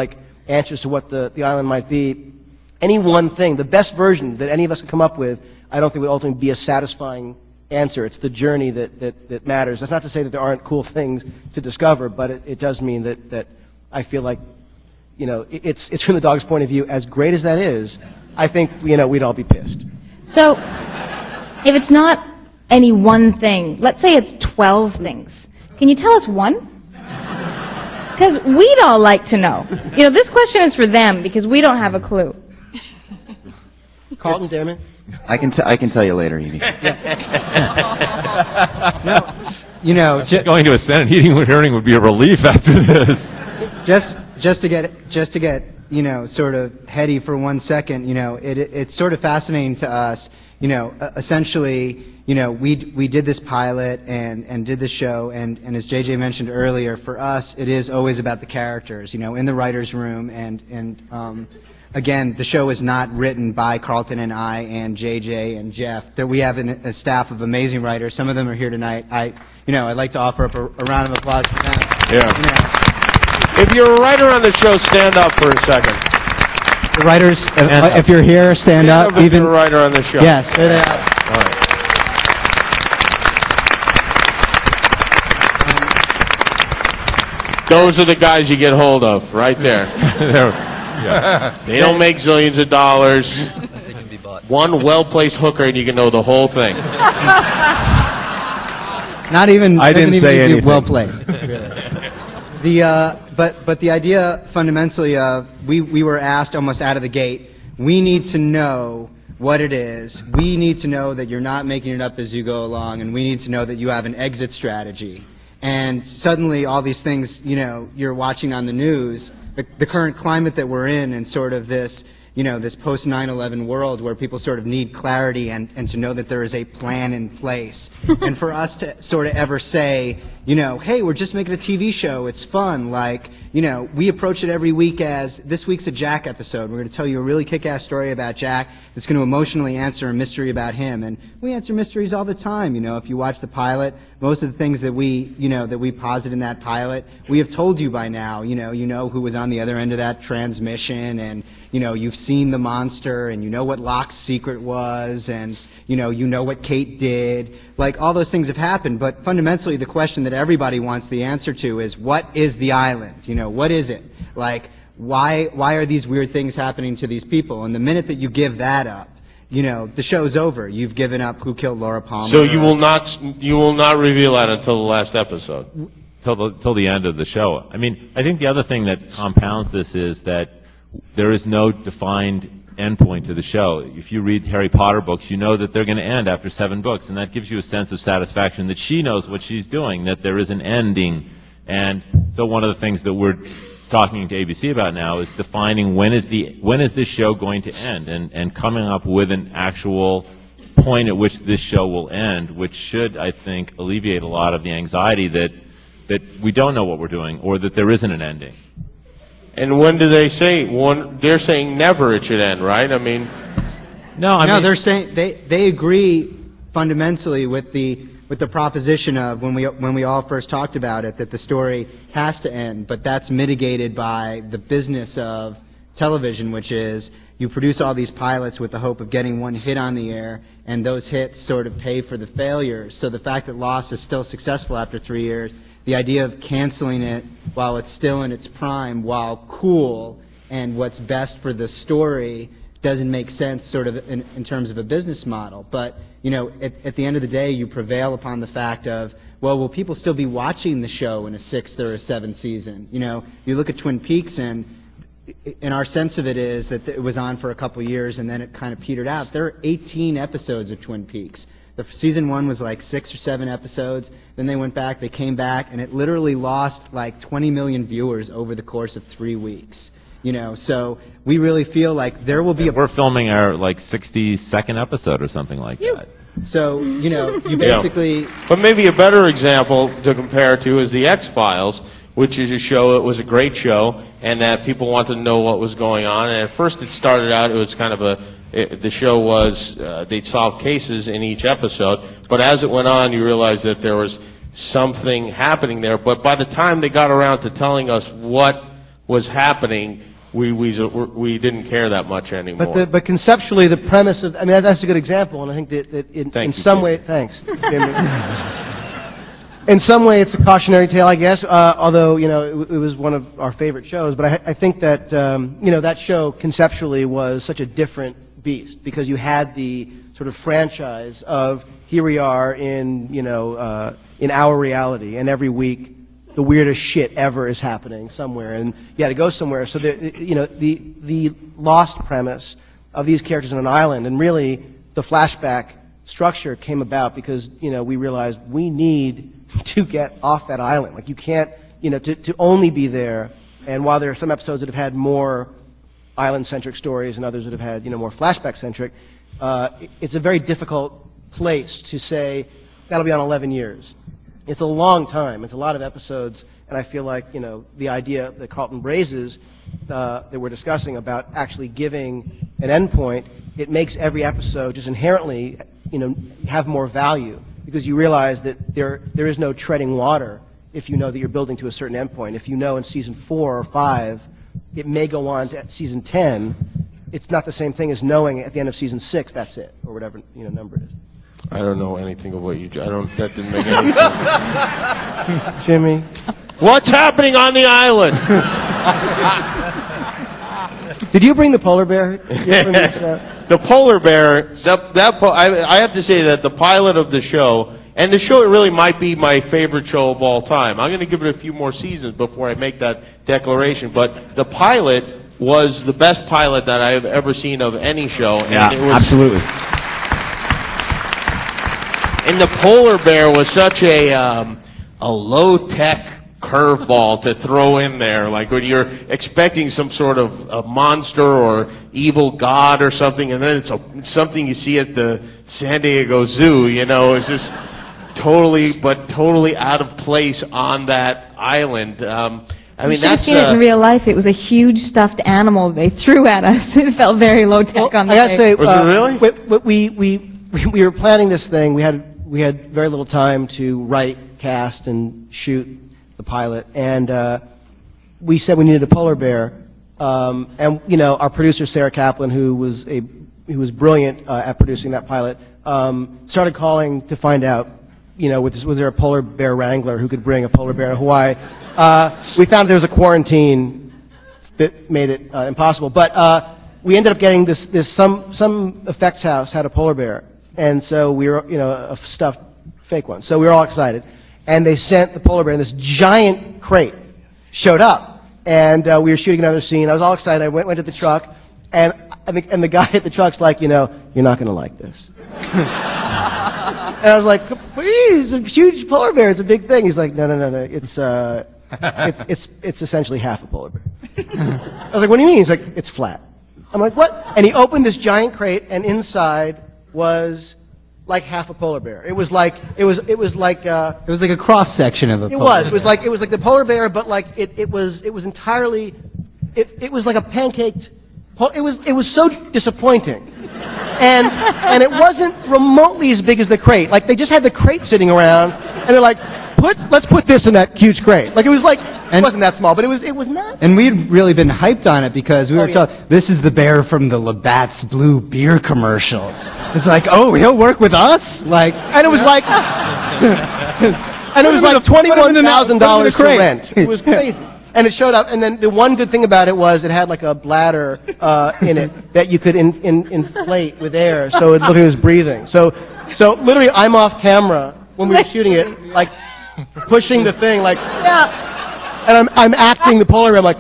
answers to what the island might be, any one thing, the best version that any of us can come up with, I don't think would ultimately be a satisfying answer. It's the journey that matters. That's not to say that there aren't cool things to discover, but it does mean that I feel like, it's from the dog's point of view, as great as that is, I think, we'd all be pissed. So, if it's not any one thing, let's say it's 12 things, can you tell us one? Because we'd all like to know. This question is for them, because we don't have a clue. Carlton, Damon? I can tell you later, Edie. Going to a Senate hearing would be a relief after this. Just to get sort of heady for 1 second, it's sort of fascinating to us. Essentially, we did this pilot and did the show, and as JJ mentioned earlier, for us, it is always about the characters, in the writer's room, and again, the show is not written by Carlton and I and JJ and Jeff. That we have a staff of amazing writers. Some of them are here tonight. I'd like to offer up a round of applause for them. Yeah. If you're a writer on the show, stand up for a second. The writers, if you're here, stand up. If you're a writer on the show. Yes, there they are. All right. Those are the guys you get hold of, right there. They don't make zillions of dollars. One well-placed hooker, and you can know the whole thing. Not even. I didn't say anything. Well placed. But the idea fundamentally of we were asked almost out of the gate. We need to know what it is. We need to know that you're not making it up as you go along, and we need to know that you have an exit strategy. And suddenly, all these things, you're watching on the news, the current climate that we're in, and sort of this, this post 9/11 world where people sort of need clarity and to know that there is a plan in place. And for us to sort of ever say, hey, we're just making a TV show, it's fun, we approach it every week as, this week's a Jack episode. We're going to tell you a really kick-ass story about Jack that's going to emotionally answer a mystery about him. And we answer mysteries all the time. If you watch the pilot, most of the things that we posit in that pilot, we have told you by now. You know who was on the other end of that transmission, and you've seen the monster, and you know what Locke's secret was, and you know what Kate did. All those things have happened, but fundamentally the question that everybody wants the answer to is, what is the island? What is it? Why are these weird things happening to these people? And the minute that you give that up, the show's over. You've given up Who Killed Laura Palmer. So you will not reveal that until the last episode. Till the end of the show. I mean, I think the other thing that compounds this is that there is no defined endpoint to the show. If you read Harry Potter books, you know that they're going to end after 7 books, and that gives you a sense of satisfaction that she knows what she's doing, that there is an ending. And so one of the things that we're talking to ABC about now is defining when is this show going to end, and coming up with an actual point at which this show will end, which should, I think, alleviate a lot of the anxiety that we don't know what we're doing, or that there isn't an ending. And when do they say? They're saying never it should end, right? I mean, no, they're saying they agree fundamentally with the proposition of when we all first talked about it, that the story has to end, but that's mitigated by the business of television, which is you produce all these pilots with the hope of getting one hit on the air, and those hits sort of pay for the failures. So the fact that Lost is still successful after 3 years, the idea of canceling it while it's still in its prime, while cool, and what's best for the story doesn't make sense sort of in terms of a business model. But, you know, at the end of the day, you prevail upon the fact of, well, will people still be watching the show in a 6th or a 7th season? You know, you look at Twin Peaks, and our sense of it is that it was on for a couple years and then it kind of petered out. There are 18 episodes of Twin Peaks. The season 1 was like 6 or 7 episodes. Then they went back, they came back, and it literally lost like 20 million viewers over the course of 3 weeks. You know, so we really feel like there will be We're filming our like 62nd episode or something like that. So, you know, you basically... But maybe a better example to compare to is the X-Files, which is a show that was a great show, and that people wanted to know what was going on. And at first it started out, it was kind of the show was, they'd solve cases in each episode, but as it went on, you realized that there was something happening there. But by the time they got around to telling us what was happening, we didn't care that much anymore. But conceptually, the premise of, I mean, that's a good example, and I think that in some way, thanks. In some way, it's a cautionary tale, I guess, although, you know, it was one of our favorite shows. But I think that, you know, that show conceptually was such a different beast, because you had the sort of franchise of here we are in, you know, in our reality, and every week the weirdest shit ever is happening somewhere, and you had to go somewhere. So, you know, the Lost premise of these characters on an island, and really the flashback structure came about because, you know, we realized we need to get off that island. Like, you can't, you know, to only be there. And while there are some episodes that have had more island-centric stories and others that have had, you know, more flashback-centric, it's a very difficult place to say that'll be on 11 years. It's a long time. It's a lot of episodes, and I feel like, you know, the idea that Carlton raises that we're discussing about actually giving an endpoint, it makes every episode just inherently, you know, have more value, because you realize that there is no treading water if you know that you're building to a certain endpoint. If you know in season 4 or 5 it may go on to season 10, it's not the same thing as knowing at the end of season 6 that's it, or whatever, you know, number it is. I don't know anything of what that didn't make any sense. Jimmy? What's happening on the island? Did you bring the polar bear? The polar bear, I have to say that the pilot of the show, and the show really might be my favorite show of all time. I'm going to give it a few more seasons before I make that declaration, but the pilot was the best pilot that I have ever seen of any show. Yeah, and it was, absolutely. And the polar bear was such a low-tech curveball to throw in there, like when you're expecting some sort of a monster or evil god or something, and then it's something you see at the San Diego Zoo. You know, it's just totally out of place on that island. I mean, you should have seen it in real life. It was a huge stuffed animal they threw at us. It felt very low tech on the I gotta face. say, Was it really? We were planning this thing. We had very little time to write, cast, and shoot the pilot, and we said we needed a polar bear. And you know, our producer Sarah Kaplan, who was brilliant at producing that pilot, started calling to find out, you know, was there a polar bear wrangler who could bring a polar bear to Hawaii? We found there was a quarantine that made it impossible, but we ended up getting some effects house had a polar bear, and so we were, you know, a stuffed fake one. So we were all excited, and they sent the polar bear in this giant crate. Showed up, and we were shooting another scene. I was all excited. I went to the truck, and and the guy at the truck's like, you know, you're not going to like this. And I was like, please, a huge polar bear is a big thing. He's like, no, it's essentially half a polar bear. I was like, what do you mean? He's like, it's flat. I'm like, what? And he opened this giant crate, and inside was like half a polar bear. It was like It was like a cross section of a it polar was. bear. It was like the polar bear, but like it was entirely. It was like a pancaked. It was so disappointing, and it wasn't remotely as big as the crate. Like they just had the crate sitting around, and they're like, let's put this in that huge crate. Like it was like it wasn't that small, but it was not. And we'd really been hyped on it because we were told, this is the bear from the Labatt's Blue beer commercials. It's like, oh, he'll work with us? Like, and it was like, and it was like $21,000 to rent. It was crazy. And it showed up, and then the one good thing about it was it had like a bladder in it that you could inflate with air, so it looked like it was breathing. So literally, I'm off camera when we were shooting it, like pushing the thing, like, and I'm acting the polar bear, I'm like,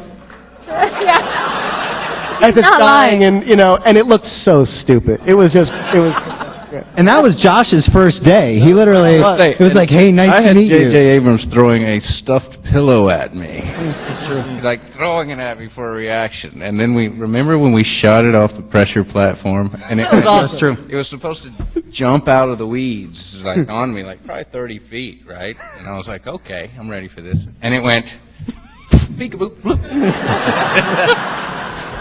as it's dying, and you know, and it looked so stupid. It was. And that was Josh's first day. He literally, it was like, hey, nice to meet you. I had J.J. Abrams throwing a stuffed pillow at me. Like throwing it at me for a reaction. And then remember when we shot it off the pressure platform? And it was awesome. True. It was supposed to jump out of the weeds, like on me, like probably 30 feet, right? And I was like, okay, I'm ready for this. And it went, peekaboo.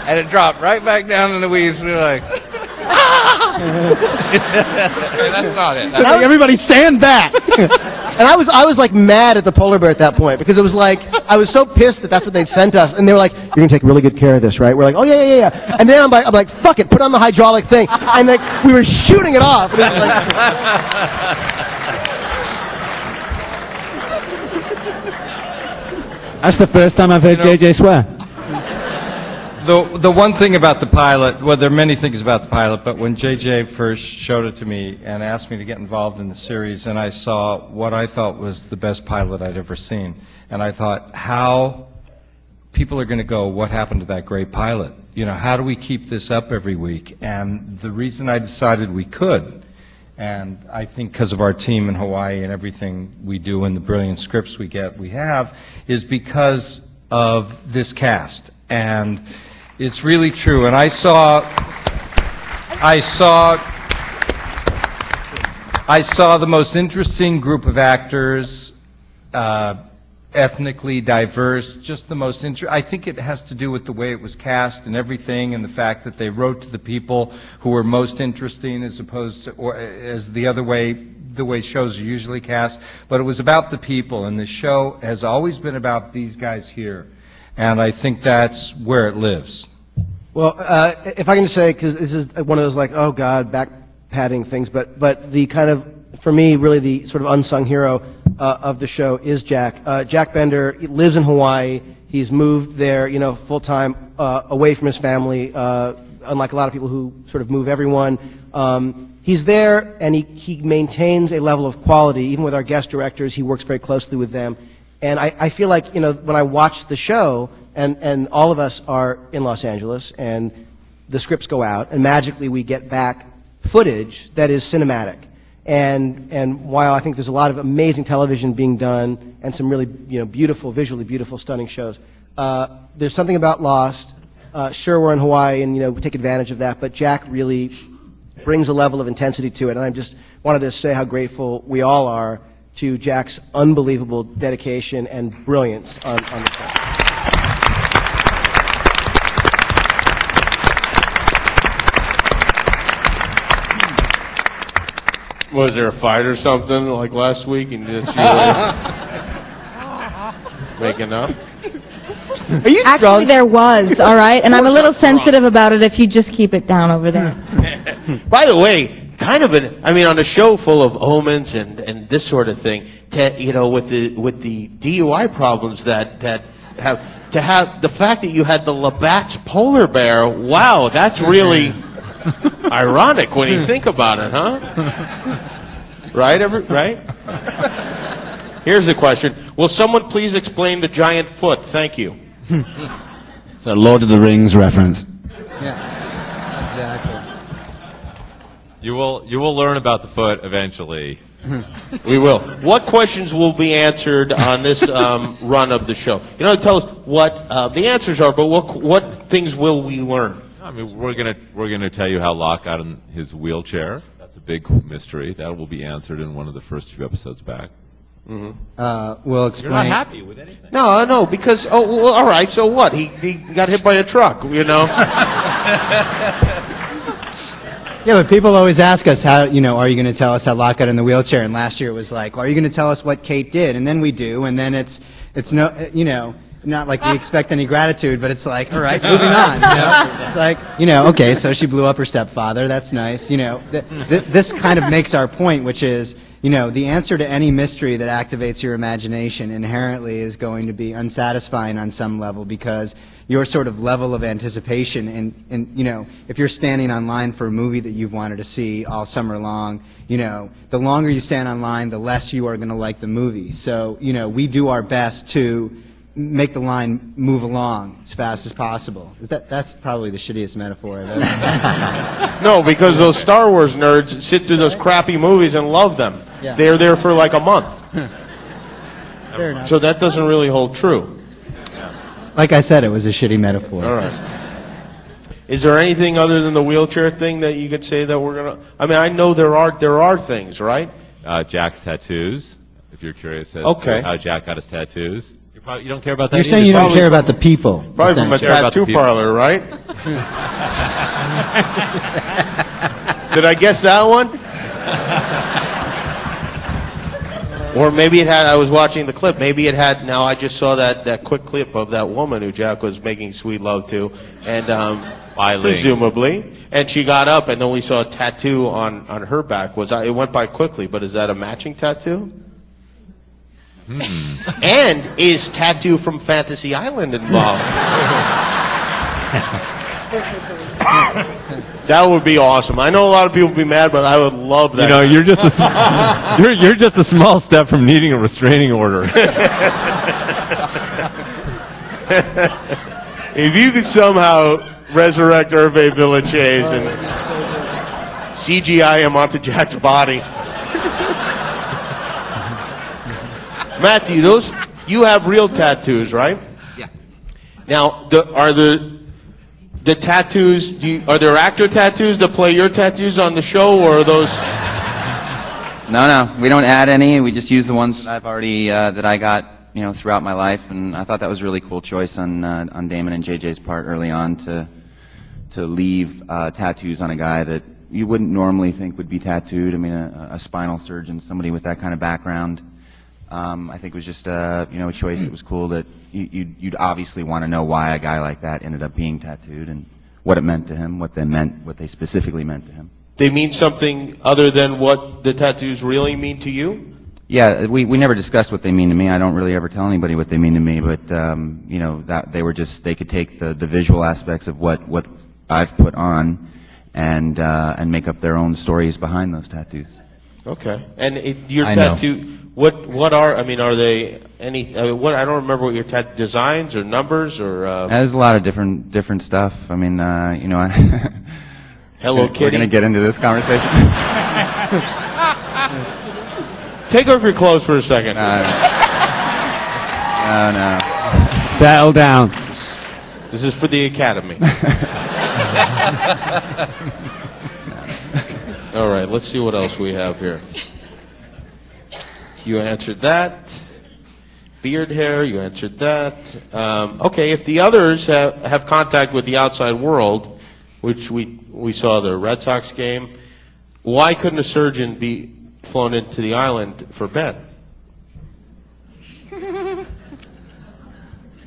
And it dropped right back down in the weeds. We were like, that's not it. Like, everybody stand back. And I was like mad at the polar bear at that point because it was like I was so pissed that that's what they'd sent us, and they were like, "You're gonna take really good care of this, right?" We're like, "Oh yeah." And then I'm like, "Fuck it, put on the hydraulic thing," and like we were shooting it off. And it was like, That's the first time I've heard JJ swear. The one thing about the pilot, well, there are many things about the pilot, but when JJ first showed it to me and asked me to get involved in the series, and I saw what I thought was the best pilot I'd ever seen, and I thought, how people are going to go, what happened to that great pilot? You know, how do we keep this up every week? And the reason I decided we could, and I think because of our team in Hawaii and everything we do and the brilliant scripts we have, is because of this cast. And it's really true, and I saw the most interesting group of actors, ethnically diverse, just the most I think it has to do with the way it was cast and everything, and the fact that they wrote to the people who were most interesting as opposed to, or as the way shows are usually cast. But it was about the people, and the show has always been about these guys here. And I think that's where it lives. well, if I can just say, because this is one of those like, oh God, back padding things, but the kind of, for me, really the sort of unsung hero of the show is Jack. Jack Bender lives in Hawaii. He's moved there, you know, full time, away from his family, unlike a lot of people who sort of move everyone. He's there, and he maintains a level of quality. Even with our guest directors, he works very closely with them. And I feel like, you know, when I watch the show, and all of us are in Los Angeles, and the scripts go out, and magically we get back footage that is cinematic. And while I think there's a lot of amazing television being done, and some really, you know, beautiful, visually beautiful, stunning shows, there's something about Lost. Sure, we're in Hawaii, and, you know, we take advantage of that, but Jack really brings a level of intensity to it, and I just wanted to say how grateful we all are to Jack's unbelievable dedication and brilliance on the show. Was there a fight or something like last week and just making up? Are you Actually, drunk? there was, all right? And I'm a little sensitive about it if you just keep it down over there. By the way, kind of on a show full of omens and this sort of thing, you know, with the DUI problems that have the fact that you had the Labatt's polar bear, wow, that's really ironic when you think about it, huh? Right? Right? Here's the question. Will someone please explain the giant foot? Thank you. It's a Lord of the Rings reference. You will learn about the foot eventually. We will. What questions will be answered on this run of the show? You don't tell us what the answers are, but what things will we learn? I mean, we're gonna tell you how Locke got in his wheelchair. That's a big mystery. That will be answered in one of the first few episodes back. We'll explain. You're not happy with anything. No, because well, all right. So what? He got hit by a truck. You know. Yeah, but people always ask us how, are you going to tell us how Locke got in the wheelchair? And last year it was like, well, are you going to tell us what Kate did? And then we do, and then it's no, not like we expect any gratitude, but it's like, all right, moving on. It's like, okay, so she blew up her stepfather. That's nice. This kind of makes our point, which is, the answer to any mystery that activates your imagination inherently is going to be unsatisfying on some level, because your sort of level of anticipation and if you're standing online for a movie that you've wanted to see all summer long, the longer you stand online, the less you are going to like the movie. So, we do our best to make the line move along as fast as possible. That's probably the shittiest metaphor I've ever. No, because those Star Wars nerds sit through those crappy movies and love them. Yeah. They're there for like a month. Fair enough. So that doesn't really hold true. Like I said, it was a shitty metaphor. All right. Is there anything other than the wheelchair thing that you could say that we're gonna? I mean, I know there are things, right? Jack's tattoos. If you're curious as Okay. to how Jack got his tattoos, you don't care about that. You're saying you don't care about the people. Probably from a tattoo parlor, right? Did I guess that one? Or maybe it had, I was watching the clip, maybe it had, now I just saw that quick clip of that woman who Jack was making sweet love to, and presumably, and she got up and then we saw a tattoo on her back. It went by quickly, but is that a matching tattoo? And is Tattoo from Fantasy Island involved? That would be awesome. I know a lot of people would be mad, but I would love that. you're just you're just a small step from needing a restraining order. If you could somehow resurrect Hervé Villechaize and CGI him onto Jack's body. Matthew, you have real tattoos, right? Yeah. Now, are the tattoos? Are there actor tattoos that play your tattoos on the show, or are those? No, we don't add any. We just use the ones that I've already that I got throughout my life, and I thought that was a really cool choice on Damon and JJ's part early on to leave tattoos on a guy that you wouldn't normally think would be tattooed. I mean, a spinal surgeon, somebody with that kind of background. I think it was just a choice that was cool, that you'd obviously want to know why a guy like that ended up being tattooed and what it meant to him, what they specifically meant to him. They mean something other than what the tattoos really mean to you? Yeah, we never discussed what they mean to me. I don't really ever tell anybody what they mean to me, but that they could take the visual aspects of what I've put on and make up their own stories behind those tattoos. Okay. And your tattoo, what are they any, I don't remember what your tattoo designs or numbers or... There's a lot of different stuff. I mean, Hello Kitty. We're going to get into this conversation. Take off your clothes for a second. No. Settle down. This is for the Academy. All right, let's see what else we have here. You answered that. Beard hair, you answered that. Okay, if the others have contact with the outside world, which we saw the Red Sox game, why couldn't a surgeon be flown into the island for Ben?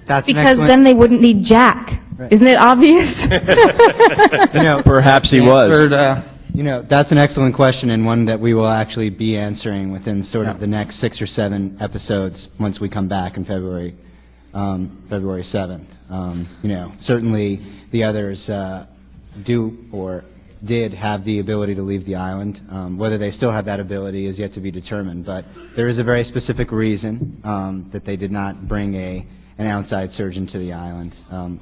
Because then they wouldn't need Jack. Right. Isn't it obvious? Perhaps he was. That's an excellent question, and one that we will actually be answering within sort of the next 6 or 7 episodes once we come back in February 7th. Certainly the others do or did have the ability to leave the island. Whether they still have that ability is yet to be determined, but there is a very specific reason that they did not bring an outside surgeon to the island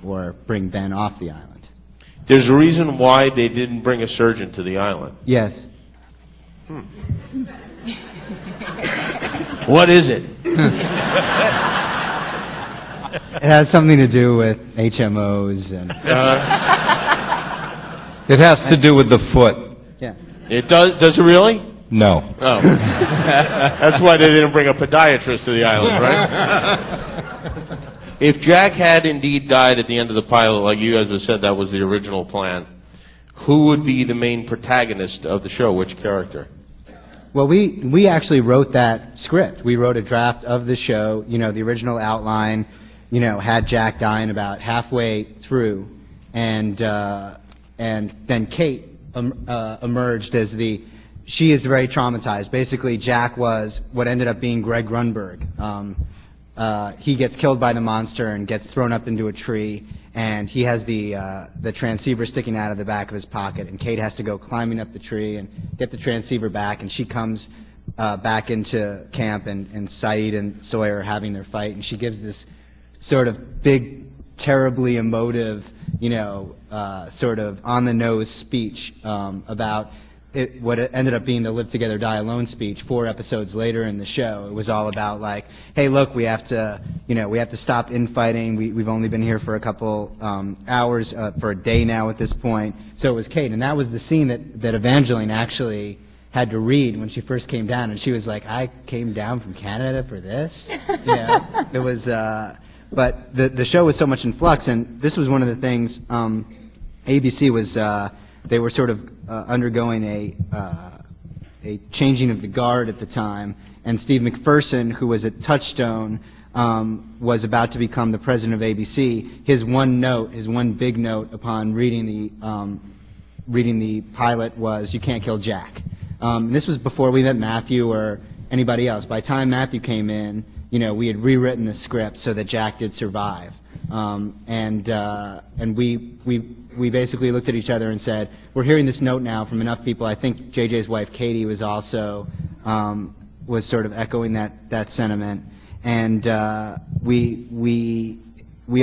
or bring Ben off the island. There's a reason why they didn't bring a surgeon to the island. Yes. What is it? It has something to do with HMOs and. It has to do with the foot. Yeah. It does. Does it really? No. Oh. That's why they didn't bring a podiatrist to the island, right? If Jack had indeed died at the end of the pilot, like you guys have said, that was the original plan, who would be the main protagonist of the show? Which character? Well, we actually wrote that script. We wrote a draft of the show. You know, the original outline, you know, had Jack dying about halfway through, and then Kate emerged as the. She is very traumatized. Basically, Jack was what ended up being Greg Grunberg. He gets killed by the monster and gets thrown up into a tree, and he has the transceiver sticking out of the back of his pocket, and Kate has to go climbing up the tree and get the transceiver back, and she comes back into camp, and Saeed and Sawyer are having their fight, and she gives this sort of big, terribly emotive, you know, sort of on-the-nose speech about what it ended up being the Live Together, Die Alone speech 4 episodes later in the show. It was all about like, hey, look, we have to stop infighting. We've only been here for a couple hours, for a day now at this point. So it was Kate, and that was the scene that Evangeline actually had to read when she first came down, and she was like, I came down from Canada for this? Yeah, it was, but the show was so much in flux, and this was one of the things, ABC was, they were sort of undergoing a changing of the guard at the time, and Steve McPherson, who was at Touchstone, was about to become the president of ABC. His one big note upon reading the pilot was, "You can't kill Jack." This was before we met Matthew or anybody else. By the time Matthew came in, you know, we had rewritten the script so that Jack did survive, and we basically looked at each other and said, we're hearing this note now from enough people. I think JJ's wife Katie was also was sort of echoing that sentiment, and we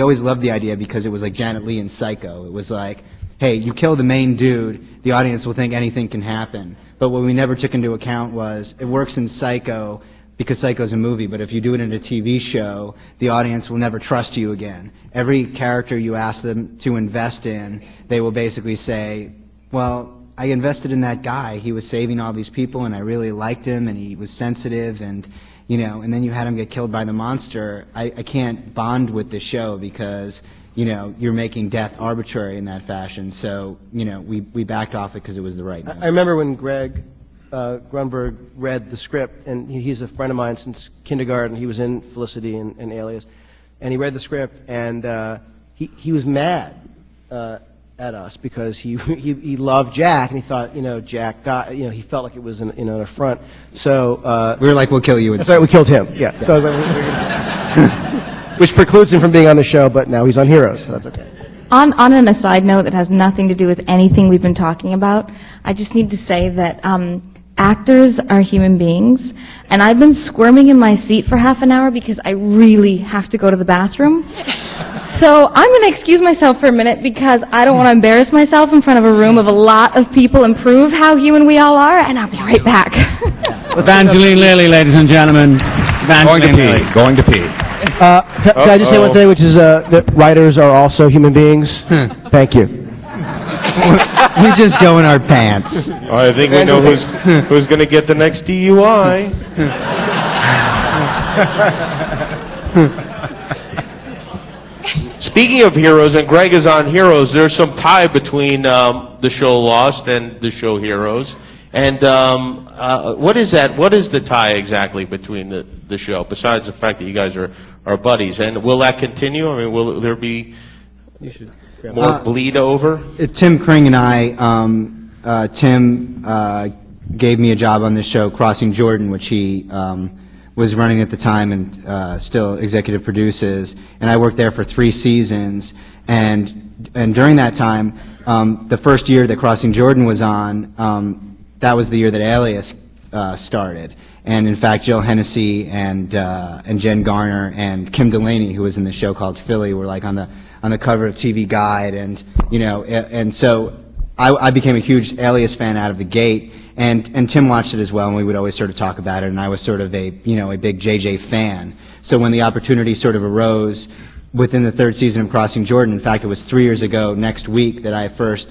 always loved the idea because it was like Janet Leigh in Psycho. It was like, hey, you kill the main dude, the audience will think anything can happen. But what we never took into account was it works in Psycho because Psycho's a movie, but if you do it in a TV show, the audience will never trust you again. Every character you ask them to invest in, they will basically say, well, I invested in that guy. He was saving all these people, and I really liked him, and he was sensitive, and, you know, and then you had him get killed by the monster. I can't bond with the show because, you know, you're making death arbitrary in that fashion. So, you know, we backed off it because it was the right move. I remember when Greg Grunberg read the script, and he's a friend of mine since kindergarten. He was in Felicity and Alias, and he read the script, and he was mad at us because he loved Jack, and he thought, you know, Jack died. You know, he felt like it was an affront. So we were like, we'll kill you. That's right, we killed him. Yeah. So I was like, which precludes him from being on the show, but now he's on Heroes, so that's okay. On an aside note that has nothing to do with anything we've been talking about, I just need to say that actors are human beings, and I've been squirming in my seat for half an hour because I really have to go to the bathroom. So I'm going to excuse myself for a minute because I don't want to embarrass myself in front of a room of a lot of people and prove how human we all are, and I'll be right back. Evangeline Lilly, ladies and gentlemen. Evangeline Lilly. Going to pee. Can I just say one thing, which is that writers are also human beings? Thank you. We just go in our pants. I think we know who's going to get the next DUI. Speaking of Heroes, and Greg is on Heroes, there's some tie between the show Lost and the show Heroes. And what is that? What is the tie exactly between the show, besides the fact that you guys are buddies? And will that continue? I mean, will there be more bleed over? Tim Kring and I, Tim gave me a job on this show, Crossing Jordan, which he was running at the time and still executive produces. And I worked there for 3 seasons. And during that time, the first year that Crossing Jordan was on, that was the year that Alias started. And in fact, Jill Hennessy and Jen Garner and Kim Delaney, who was in the show called Philly, were like on on the cover of TV Guide, and so I became a huge Alias fan out of the gate, and Tim watched it as well, and we would always sort of talk about it, and I was sort of a big JJ fan. So when the opportunity sort of arose within the third season of Crossing Jordan, in fact it was 3 years ago next week that I first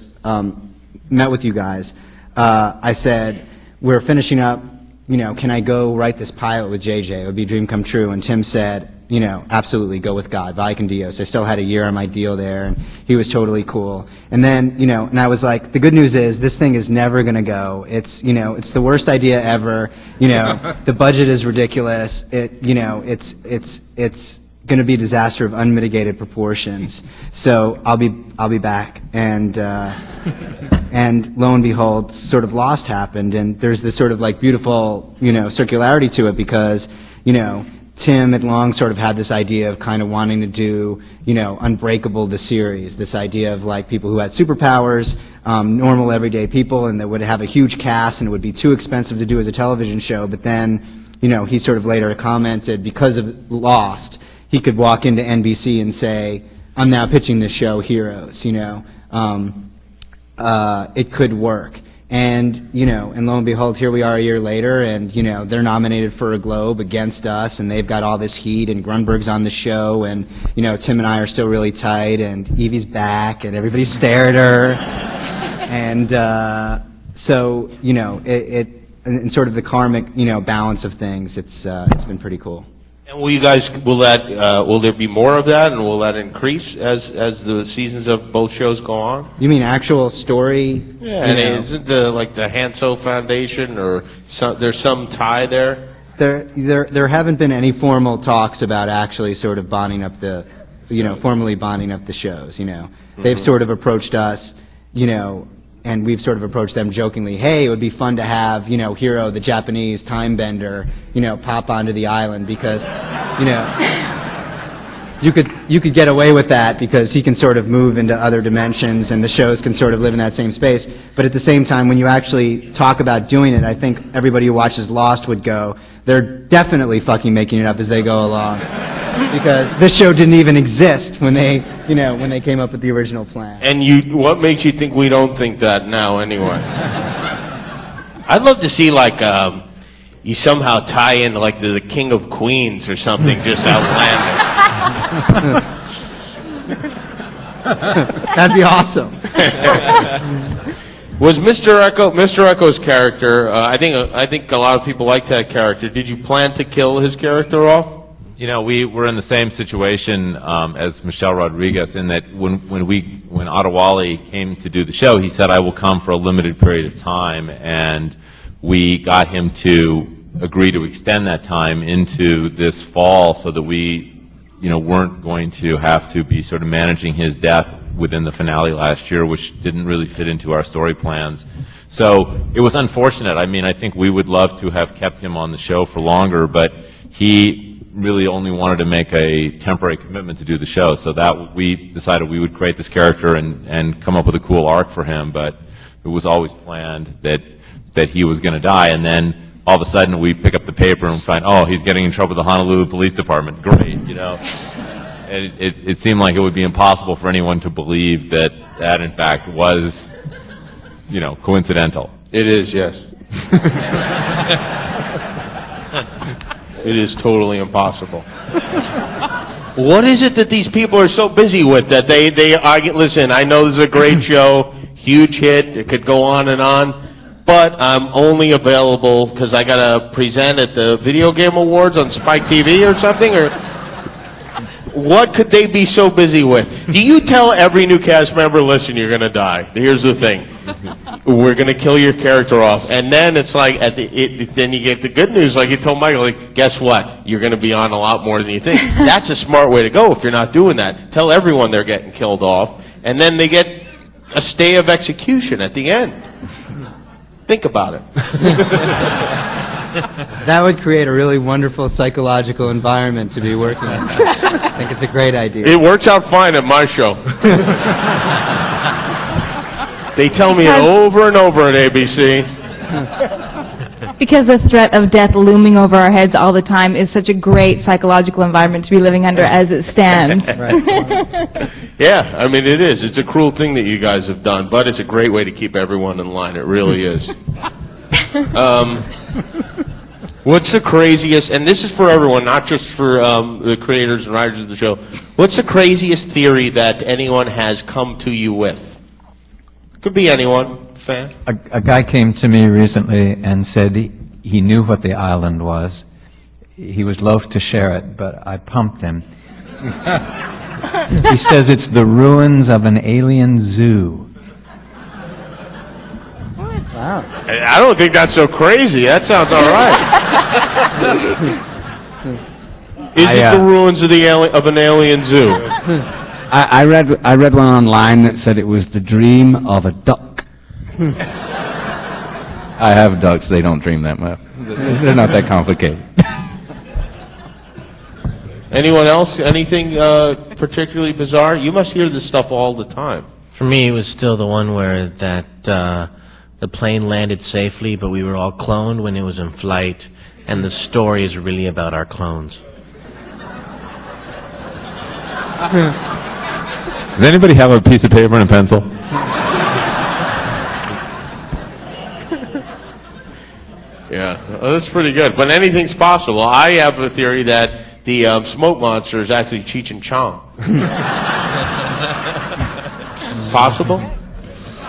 met with you guys, I said, we're finishing up, can I go write this pilot with JJ? It would be a dream come true. And Tim said, absolutely, go with God, Vaya con Dios. I still had a year on my deal there, and he was totally cool. And then, and I was like, the good news is this thing is never going to go. It's, it's the worst idea ever. The budget is ridiculous. It's going to be a disaster of unmitigated proportions. So I'll be back. And lo and behold, sort of Lost happened, and there's this sort of like beautiful, circularity to it, because, Tim had long sort of had this idea of kind of wanting to do, Unbreakable, the series, this idea of like people who had superpowers, normal everyday people, and that would have a huge cast, and it would be too expensive to do as a television show. But then, he sort of later commented, because of Lost, he could walk into NBC and say, I'm now pitching this show, Heroes, it could work. And, and lo and behold, here we are a year later, and, they're nominated for a Globe against us, and they've got all this heat, and Grunberg's on the show, and, Tim and I are still really tight, and Evie's back, and everybody stare at her. And so, and sort of the karmic, balance of things, it's been pretty cool. And will there be more of that, and will that increase as the seasons of both shows go on? You mean actual story? Yeah, and isn't the Hanso Foundation, or there's some tie there? There haven't been any formal talks about actually sort of bonding up the, formally bonding up the shows. They've sort of approached us, and we've sort of approached them jokingly, hey, it would be fun to have, Hiro, the Japanese time bender, pop onto the island, because, you could get away with that because he can sort of move into other dimensions, and the shows can sort of live in that same space. But at the same time, when you actually talk about doing it, I think everybody who watches Lost would go, they're definitely fucking making it up as they go along. Because this show didn't even exist when they came up with the original plan. And what makes you think we don't think that now, anyway? I'd love to see you somehow tie in the King of Queens or something just outlandish. That'd be awesome. Was Mr. Echo's character? I think a lot of people like that character. Did you plan to kill his character off? We were in the same situation as Michelle Rodriguez, in that when Adewale came to do the show, he said, I will come for a limited period of time, and we got him to agree to extend that time into this fall so that we weren't going to have to be sort of managing his death within the finale last year, which didn't really fit into our story plans. So it was unfortunate. I mean, I think we would love to have kept him on the show for longer, but he really only wanted to make a temporary commitment to do the show, so that we decided we would create this character and come up with a cool arc for him. But it was always planned that he was going to die, and then all of a sudden we pick up the paper and find, oh, he's getting in trouble with the Honolulu Police Department. Great, And it seemed like it would be impossible for anyone to believe that in fact was, coincidental. It is, yes. It is totally impossible. What is it that these people are so busy with that they argue? Listen, I know this is a great show, huge hit, it could go on, but I'm only available because I got to present at the Video Game Awards on Spike TV or something, or what could they be so busy with? Do you tell every new cast member, listen, you're going to die. Here's the thing. We're going to kill your character off. And then it's like, then you get the good news, like you told Michael, guess what? You're going to be on a lot more than you think. That's a smart way to go if you're not doing that. Tell everyone they're getting killed off, and then they get a stay of execution at the end. Think about it. That would create a really wonderful psychological environment to be working in. I think it's a great idea. It works out fine at my show. They tell me it over and over at ABC. because the threat of death looming over our heads all the time is such a great psychological environment to be living under as it stands. Yeah, I mean, it is. It's a cruel thing that you guys have done, but it's a great way to keep everyone in line. It really is. What's the craziest, and this is for everyone, not just for the creators and writers of the show, what's the craziest theory that anyone has come to you with? Could be anyone, fan. A guy came to me recently and said he knew what the island was. He was loath to share it, but I pumped him. He says it's the ruins of an alien zoo. Wow. I don't think that's so crazy. That sounds all right. Is it the ruins of an alien zoo? I read one online that said it was the dream of a duck. I have ducks. They don't dream that much. They're not that complicated. Anyone else? Anything particularly bizarre? You must hear this stuff all the time. For me, it was still the one where the plane landed safely, but we were all cloned when it was in flight, and the story is really about our clones. Does anybody have a piece of paper and a pencil? Yeah, well, that's pretty good. But anything's possible. I have a theory that the smoke monster is actually Cheech and Chong. Possible?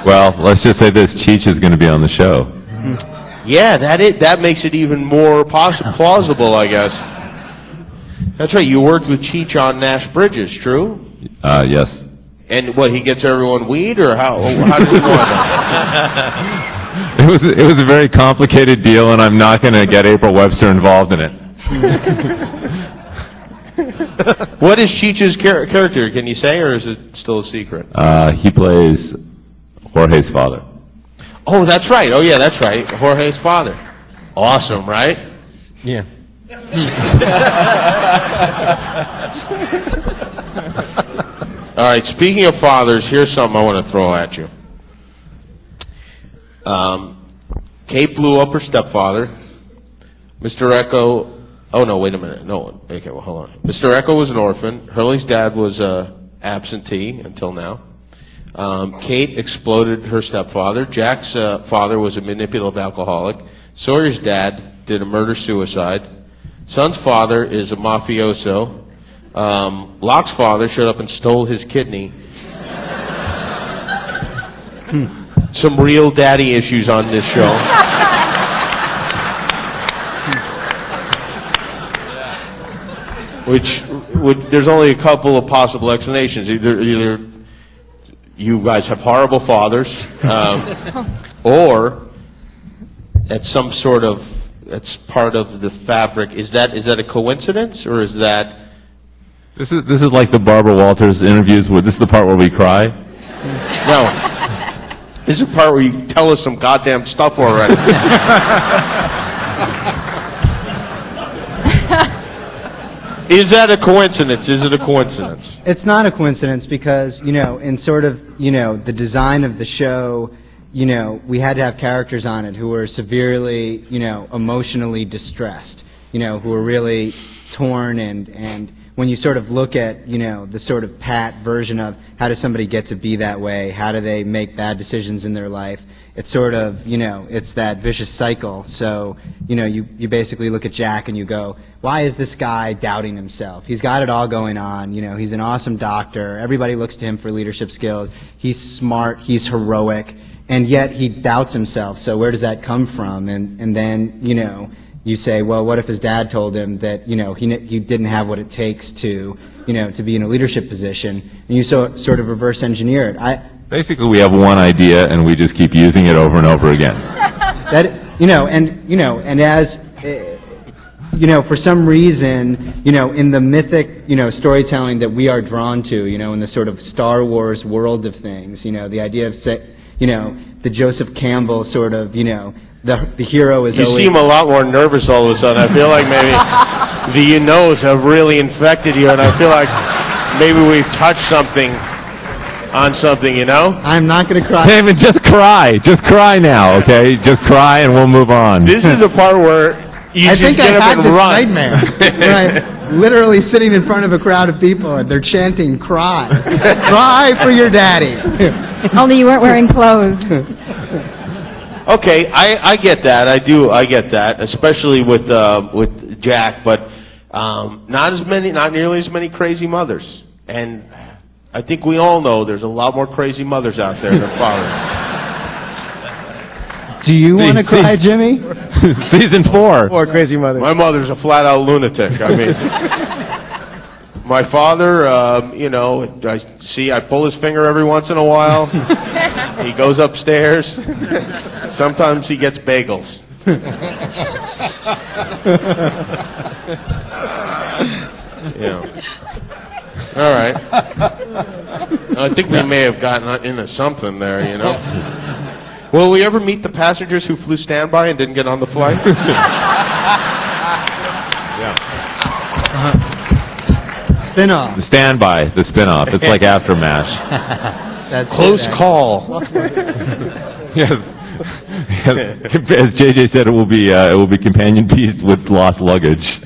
Well, let's just say this: Cheech is going to be on the show. Yeah, that makes it even more plausible, I guess. That's right. You worked with Cheech on Nash Bridges, true? Yes. And what, he gets everyone weed, or how did he want that? It was a very complicated deal, and I'm not going to get April Webster involved in it. What is Cheech's character? Can you say, or is it still a secret? He plays Jorge's father. Oh, that's right. Oh, yeah, that's right. Jorge's father. Awesome, right? Yeah. All right, speaking of fathers, here's something I want to throw at you. Kate blew up her stepfather. Mr. Echo, oh no, wait a minute. No, okay, well, hold on. Mr. Echo was an orphan. Hurley's dad was absentee until now. Kate exploded her stepfather. Jack's father was a manipulative alcoholic. Sawyer's dad did a murder-suicide. Son's father is a mafioso. Locke's father showed up and stole his kidney. Some real daddy issues on this show. Which there's only a couple of possible explanations. Either you guys have horrible fathers, or that's some sort of, that's part of the fabric. Is that a coincidence, or is that? This is like the Barbara Walters interviews where this is the part where we cry. No. This is the part where you tell us some goddamn stuff already. Is that a coincidence? Is it a coincidence? It's not a coincidence because, in sort of, the design of the show, we had to have characters on it who were severely, emotionally distressed, who were really torn, and when you sort of look at, the sort of pat version of how does somebody get to be that way, how do they make bad decisions in their life, it's sort of, it's that vicious cycle. So, you basically look at Jack and you go, why is this guy doubting himself? He's got it all going on, he's an awesome doctor, everybody looks to him for leadership skills, he's smart, he's heroic, and yet he doubts himself. So where does that come from? And then, you say, well, what if his dad told him that, he didn't have what it takes to, to be in a leadership position, and you sort of reverse engineer it. Basically, we have one idea, and we just keep using it over and over again. And as, for some reason, in the mythic, storytelling that we are drawn to, in the sort of Star Wars world of things, the idea of, the Joseph Campbell sort of, the hero is always... You seem a lot more nervous all of a sudden. I feel like maybe the you-knows have really infected you, and I feel like maybe we've touched something on something, you know? I'm not going to cry. Damon, just cry. Just cry now, okay? Just cry and we'll move on. This is a part where you I just think I get up had and this run. nightmare. Where I'm literally sitting in front of a crowd of people and they're chanting, cry. Cry for your daddy. Only you weren't wearing clothes. Okay, I get that. I get that, especially with Jack, but not nearly as many crazy mothers. And I think we all know there's a lot more crazy mothers out there than fathers. Do you want to cry, Jimmy? Season 4. Or crazy mother. My mother's a flat-out lunatic. I mean, my father, I pull his finger every once in a while. He goes upstairs. Sometimes he gets bagels. All right. I think we may have gotten into something there, you know. Will we ever meet the passengers who flew standby and didn't get on the flight? Spin-off. The standby, the spin-off. It's like Aftermath. That's Close call. Yes. As JJ said, it will be companion piece with lost luggage.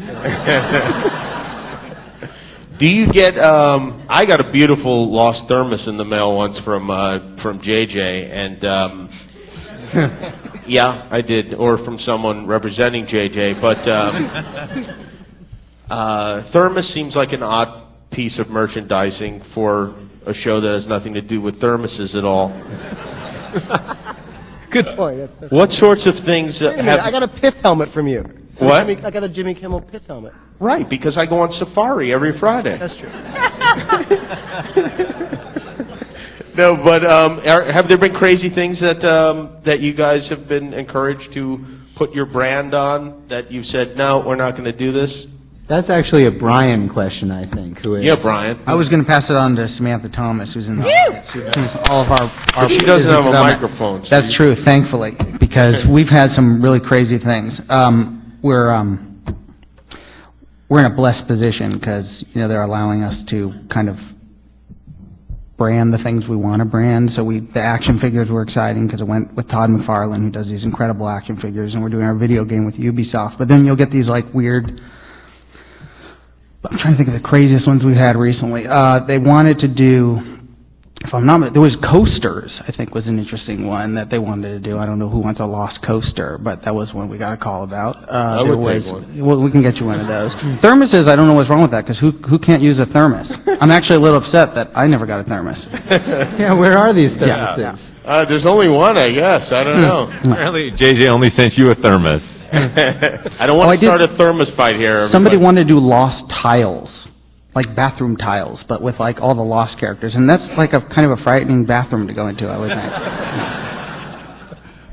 Do you get? I got a beautiful lost thermos in the mail once from JJ, and yeah, I did, or from someone representing JJ. But thermos seems like an odd piece of merchandising for a show that has nothing to do with thermoses at all. Good point. What sorts of things Wait a minute, I got a pith helmet from you. What? I got a Jimmy Kimmel pith helmet. Right, because I go on safari every Friday. That's true. No, but have there been crazy things that you guys have been encouraged to put your brand on that you've said, no, we're not going to do this? That's actually a Brian question, I think. Who is? Yeah, Brian. I was going to pass it on to Samantha Thomas, who's in the audience, who does all of our But she doesn't have a business development. microphone. so That's you- true, thankfully, because we've had some really crazy things. We're in a blessed position because, they're allowing us to kind of brand the things we want to brand. So the action figures were exciting because it went with Todd McFarlane, who does these incredible action figures, and we're doing our video game with Ubisoft. But then you'll get these like weird, I'm trying to think of the craziest ones we've had recently. They wanted to do, if I'm not, there was coasters, I think was an interesting one that they wanted to do. I don't know who wants a lost coaster, but that was one we got a call about. I would take one. Well, we can get you one of those. Thermoses, I don't know what's wrong with that, because who can't use a thermos? I'm actually a little upset that I never got a thermos. Yeah, where are these thermoses? There's only one, I guess. I don't know. Apparently, JJ only sent you a thermos. I don't want I to did- start a thermos fight here. Somebody everybody. wanted to do lost tiles, like bathroom tiles, but with like all the lost characters, and that's like a kind of a frightening bathroom to go into, I would think.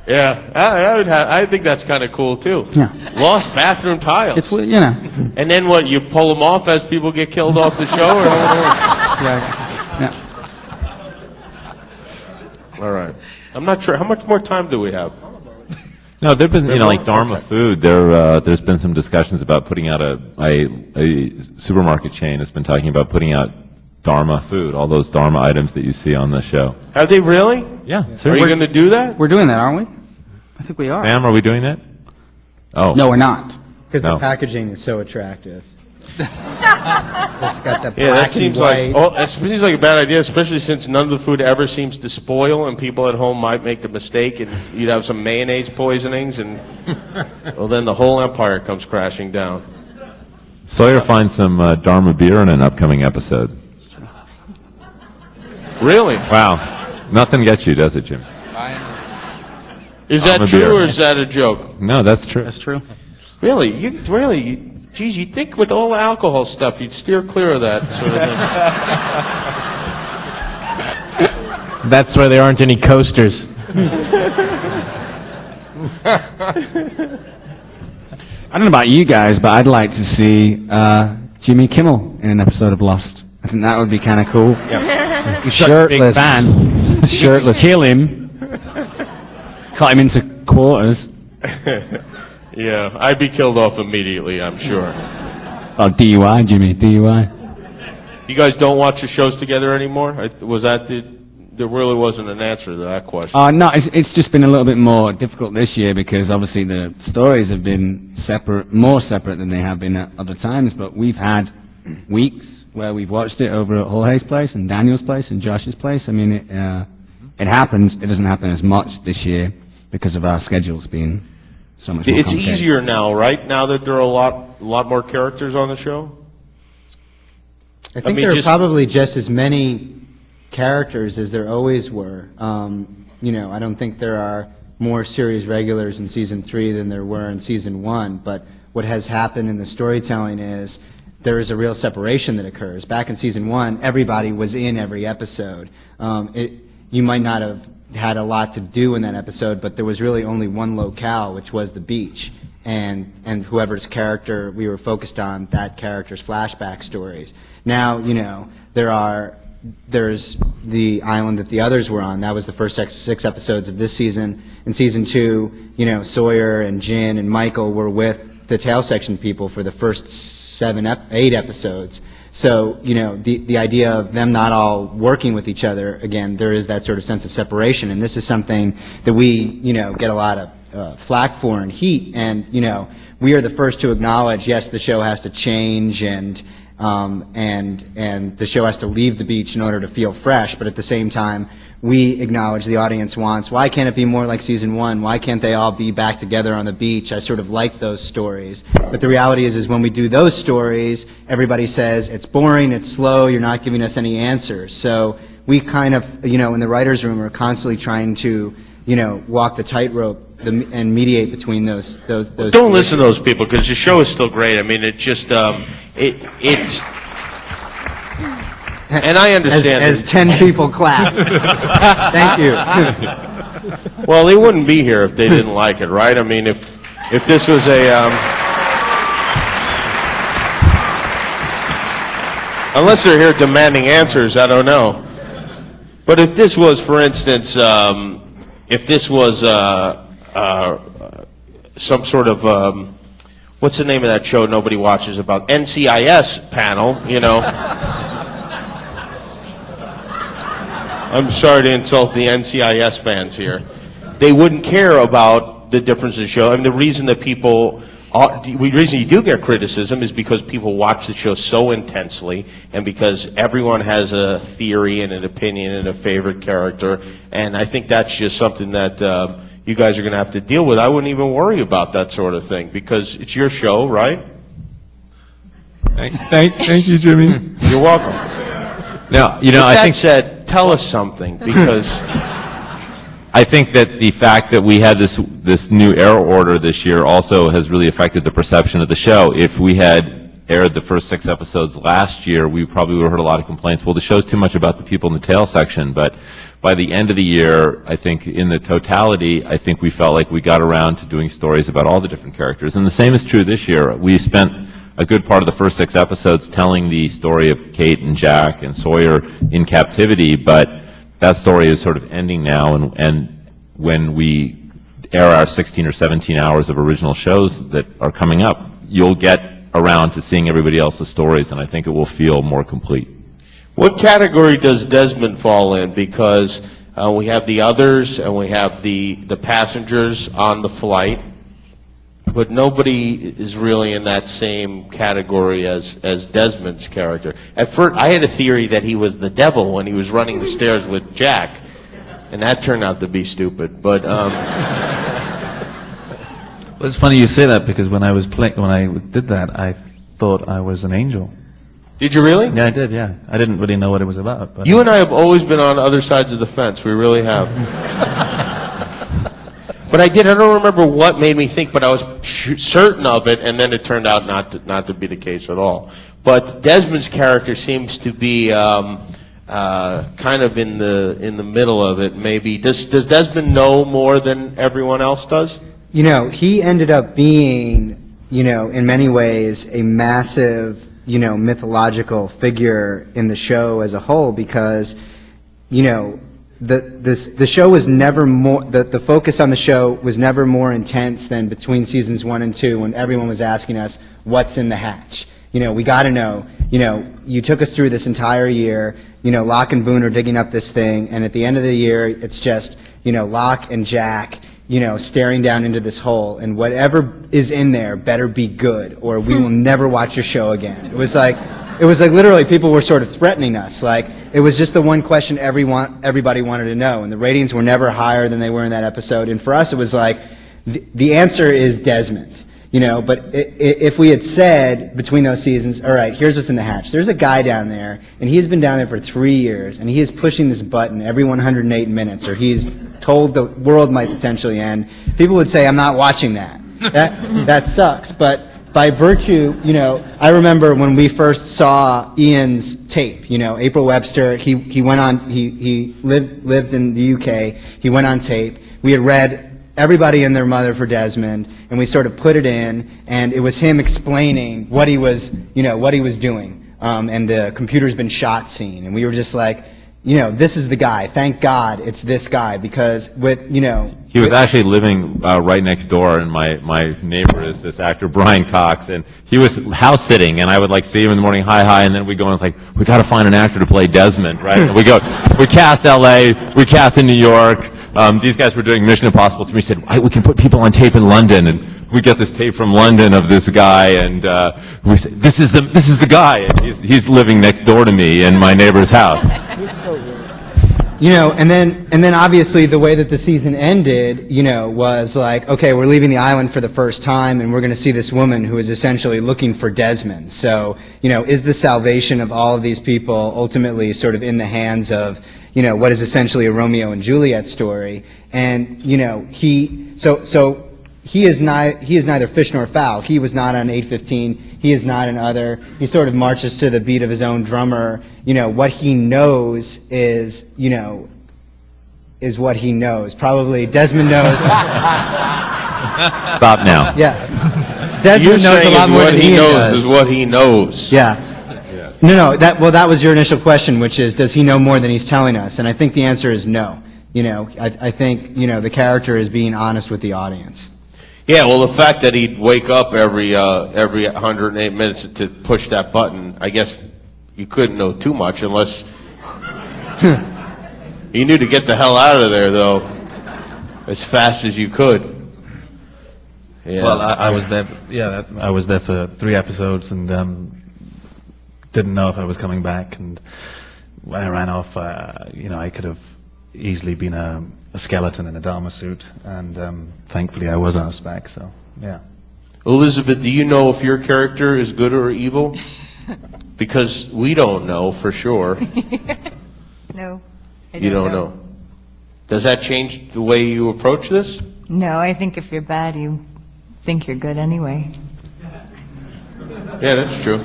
Yeah, I think that's kind of cool too. Yeah. Lost bathroom tiles. It's And then what? You pull them off as people get killed off the show, or yeah. All right. I'm not sure. How much more time do we have? No, there've been, like Okay. Dharma Food. There's been some discussions about putting out a supermarket chain has been talking about putting out Dharma Food, all those Dharma items that you see on the show. Have they really? Yeah, Are seriously. you going to do that? We're doing that, aren't we? I think we are. Sam, are we doing that? Oh. No, we're not. Because No. the packaging is so attractive. It's got the black Yeah, that and seems white. that seems like a bad idea, especially since none of the food ever seems to spoil, and people at home might make the mistake, and you'd have some mayonnaise poisonings, and well, then the whole empire comes crashing down. Sawyer finds some Dharma beer in an upcoming episode. Really? Wow. Nothing gets you, does it, Jim? Is that Dharma true, beer. or is that a joke? No, that's true. That's true. Really? Geez, you'd think with all the alcohol stuff, you'd steer clear of that sort of thing. That's why there aren't any coasters. I don't know about you guys, but I'd like to see Jimmy Kimmel in an episode of Lost. I think that would be kind of cool. He's such a big Shirtless. fan. Shirtless. Kill him. Cut him into quarters. Yeah, I'd be killed off immediately, I'm sure. Oh, DUI, Jimmy. DUI. You guys don't watch the shows together anymore? Was that the there really wasn't an answer to that question. No, it's just been a little bit more difficult this year because obviously the stories have been more separate than they have been at other times, but we've had weeks where we've watched it over at Jorge's place and Daniel's place and Josh's place. I mean, it happens. It doesn't happen as much this year because of our schedules being so much more It's complicated. easier now, right? Now that there are a lot more characters on the show? I think mean, there are just- probably just as many characters as there always were. I don't think there are more series regulars in season 3 than there were in season 1, but what has happened in the storytelling is there is a real separation that occurs. Back in season 1, everybody was in every episode. You might not have had a lot to do in that episode, but there was really only one locale, which was the beach, and whoever's character we were focused on, that character's flashback stories. Now, there's the island that the others were on. That was the first 6 episodes of this season. In season 2, Sawyer and Jin and Michael were with the tail section people for the first 8 episodes. So, the idea of them not all working with each other, again, there is that sort of sense of separation, and this is something that we, get a lot of flack for and heat, and, we are the first to acknowledge, yes, the show has to change, and the show has to leave the beach in order to feel fresh, but at the same time, we acknowledge the audience wants, why can't it be more like season 1? Why can't they all be back together on the beach? I sort of like those stories. But the reality is when we do those stories, everybody says, it's boring, it's slow, you're not giving us any answers. So we kind of, in the writer's room are constantly trying to, walk the tightrope and mediate between those. Don't listen to those people because the show is still great. I mean, it's just, it's... And I understand. As 10 people clap. Thank you. Well, they wouldn't be here if they didn't like it, right? I mean, if this was a... unless they're here demanding answers, I don't know. But if this was, for instance, if this was some sort of... what's the name of that show nobody watches about? NCIS panel, I'm sorry to insult the NCIS fans here. They wouldn't care about the difference in the show. I mean, the reason that the reason you do get criticism is because people watch the show so intensely, and because everyone has a theory and an opinion and a favorite character, and I think that's just something that you guys are going to have to deal with. I wouldn't even worry about that sort of thing, because it's your show, right? Thank you, Jimmy. You're welcome. Now, I think said, tell us something, because I think that the fact that we had this new air order this year also has really affected the perception of the show. If we had aired the first 6 episodes last year, we probably would have heard a lot of complaints. Well, the show's too much about the people in the tail section. But by the end of the year, I think in the totality, I think we felt like we got around to doing stories about all the different characters. And the same is true this year. We spent a good part of the first 6 episodes telling the story of Kate and Jack and Sawyer in captivity, but that story is sort of ending now, and when we air our 16 or 17 hours of original shows that are coming up, you'll get around to seeing everybody else's stories, and I think it will feel more complete. What category does Desmond fall in? Because we have the others and we have the passengers on the flight, but nobody is really in that same category as Desmond's character. At first, I had a theory that he was the devil when he was running the stairs with Jack, and that turned out to be stupid. But well, it's funny you say that, because when I did that, I thought I was an angel. Did you really? Yeah, I did. Yeah, I didn't really know what it was about. But you and I have always been on other sides of the fence. We really have. But I don't remember what made me think, but I was certain of it, and then it turned out not to be the case at all. But Desmond's character seems to be kind of in the middle of it, maybe. Does Desmond know more than everyone else does? He ended up being, in many ways, a massive, mythological figure in the show as a whole, because, the show was never more, the focus on the show was never more intense than between seasons 1 and 2, when everyone was asking us, what's in the hatch? We got to know, you took us through this entire year, Locke and Boone are digging up this thing, and at the end of the year, it's just, Locke and Jack, staring down into this hole, and whatever is in there better be good, or we will never watch your show again. It was like literally people were sort of threatening us. Like, it was just the one question everybody wanted to know, and the ratings were never higher than they were in that episode. And for us, it was like, the answer is Desmond. But if we had said between those seasons, all right, here's what's in the hatch. There's a guy down there, and he's been down there for 3 years, and he is pushing this button every 108 minutes, or he's told the world might potentially end. People would say, I'm not watching that. That sucks. But by virtue, I remember when we first saw Ian's tape, April Webster, he went on, he lived in the UK, he went on tape. We had read Everybody and Their Mother for Desmond, and we sort of put it in, and it was him explaining what he was doing, and the computer's been shot scene, and we were just like, this is the guy. Thank God it's this guy, because He was actually living right next door, and my neighbor is this actor, Brian Cox, and he was house sitting, and I would see him in the morning, hi, and then we go and it's like, we got to find an actor to play Desmond, right? And we cast LA, we cast in New York. These guys were doing Mission Impossible 3. We said, we can put people on tape in London, and we get this tape from London of this guy, and we said, this is the guy, and he's living next door to me in my neighbor's house. And then obviously the way that the season ended, was like, okay, we're leaving the island for the first time, and we're going to see this woman who is essentially looking for Desmond. So, is the salvation of all of these people ultimately sort of in the hands of, what is essentially a Romeo and Juliet story? And, he is neither fish nor fowl. He was not on 815. He is not an other. He sort of marches to the beat of his own drummer. What he knows is what he knows. Probably Desmond knows. Stop now. Yeah. Desmond knows a lot more than he knows. Is what he knows. Yeah. No. That was your initial question, which is, does he know more than he's telling us? And I think the answer is no. I think the character is being honest with the audience. Yeah, well, the fact that he'd wake up every 108 minutes to push that button, I guess you couldn't know too much unless you knew to get the hell out of there, though, as fast as you could. Yeah. Well, I was there. Yeah, I was there for 3 episodes, and didn't know if I was coming back. And when I ran off, I could have easily been a skeleton in a Dharma suit, and thankfully I was asked back, so yeah. Elizabeth, do you know if your character is good or evil? Because we don't know for sure. No, You don't know. Does that change the way you approach this? No, I think if you're bad, you think you're good anyway. Yeah, that's true.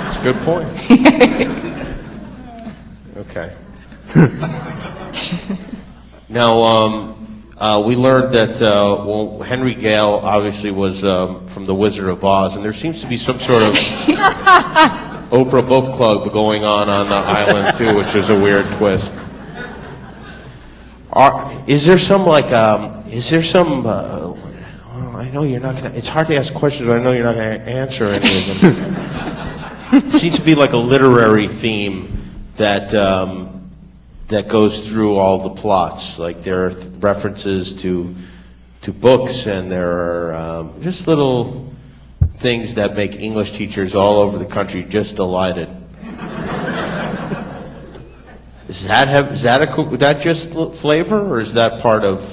That's a good point. Okay. Now, we learned that, Henry Gale obviously was from The Wizard of Oz, and there seems to be some sort of Oprah book club going on the island, too, which is a weird twist. Is there some, well, I know you're not going to, it's hard to ask questions, but I know you're not going to answer any of them. It seems to be like a literary theme that goes through all the plots. Like there are references to books, and there are just little things that make English teachers all over the country just delighted. Is that just flavor, or is that part of?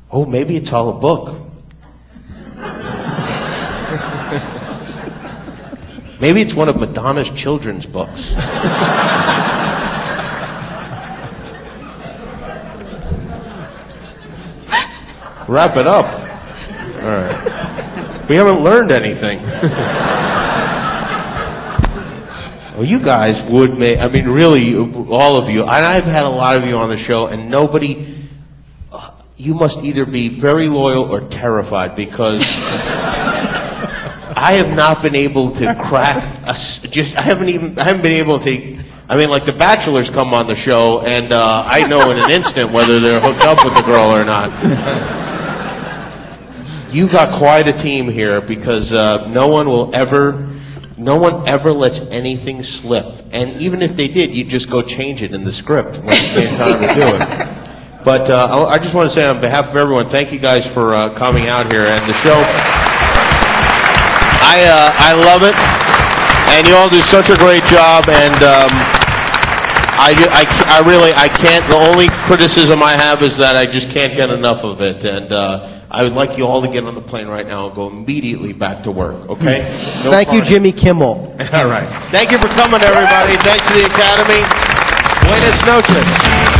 Oh, maybe it's all a book. Maybe it's one of Madonna's children's books. Wrap it up. All right. We haven't learned anything. Well, you guys would make, I mean, really, all of you, and I've had a lot of you on the show, and nobody, you must either be very loyal or terrified, because I have not been able to crack I haven't been able to, I mean, like The Bachelor's come on the show, and I know in an instant whether they're hooked up with the girl or not. You got quite a team here, because no one will ever No one ever lets anything slip. And even if they did, you just go change it in the script when it came time to do it. But I just want to say on behalf of everyone, thank you guys for coming out here. And the show, I love it. And you all do such a great job. And I really can't, the only criticism I have is that I just can't get enough of it. And I would like you all to get on the plane right now and go immediately back to work, okay? No Thank you, party. Jimmy Kimmel. All right. Thank you for coming, everybody. Thanks to the Academy. Buenas noches.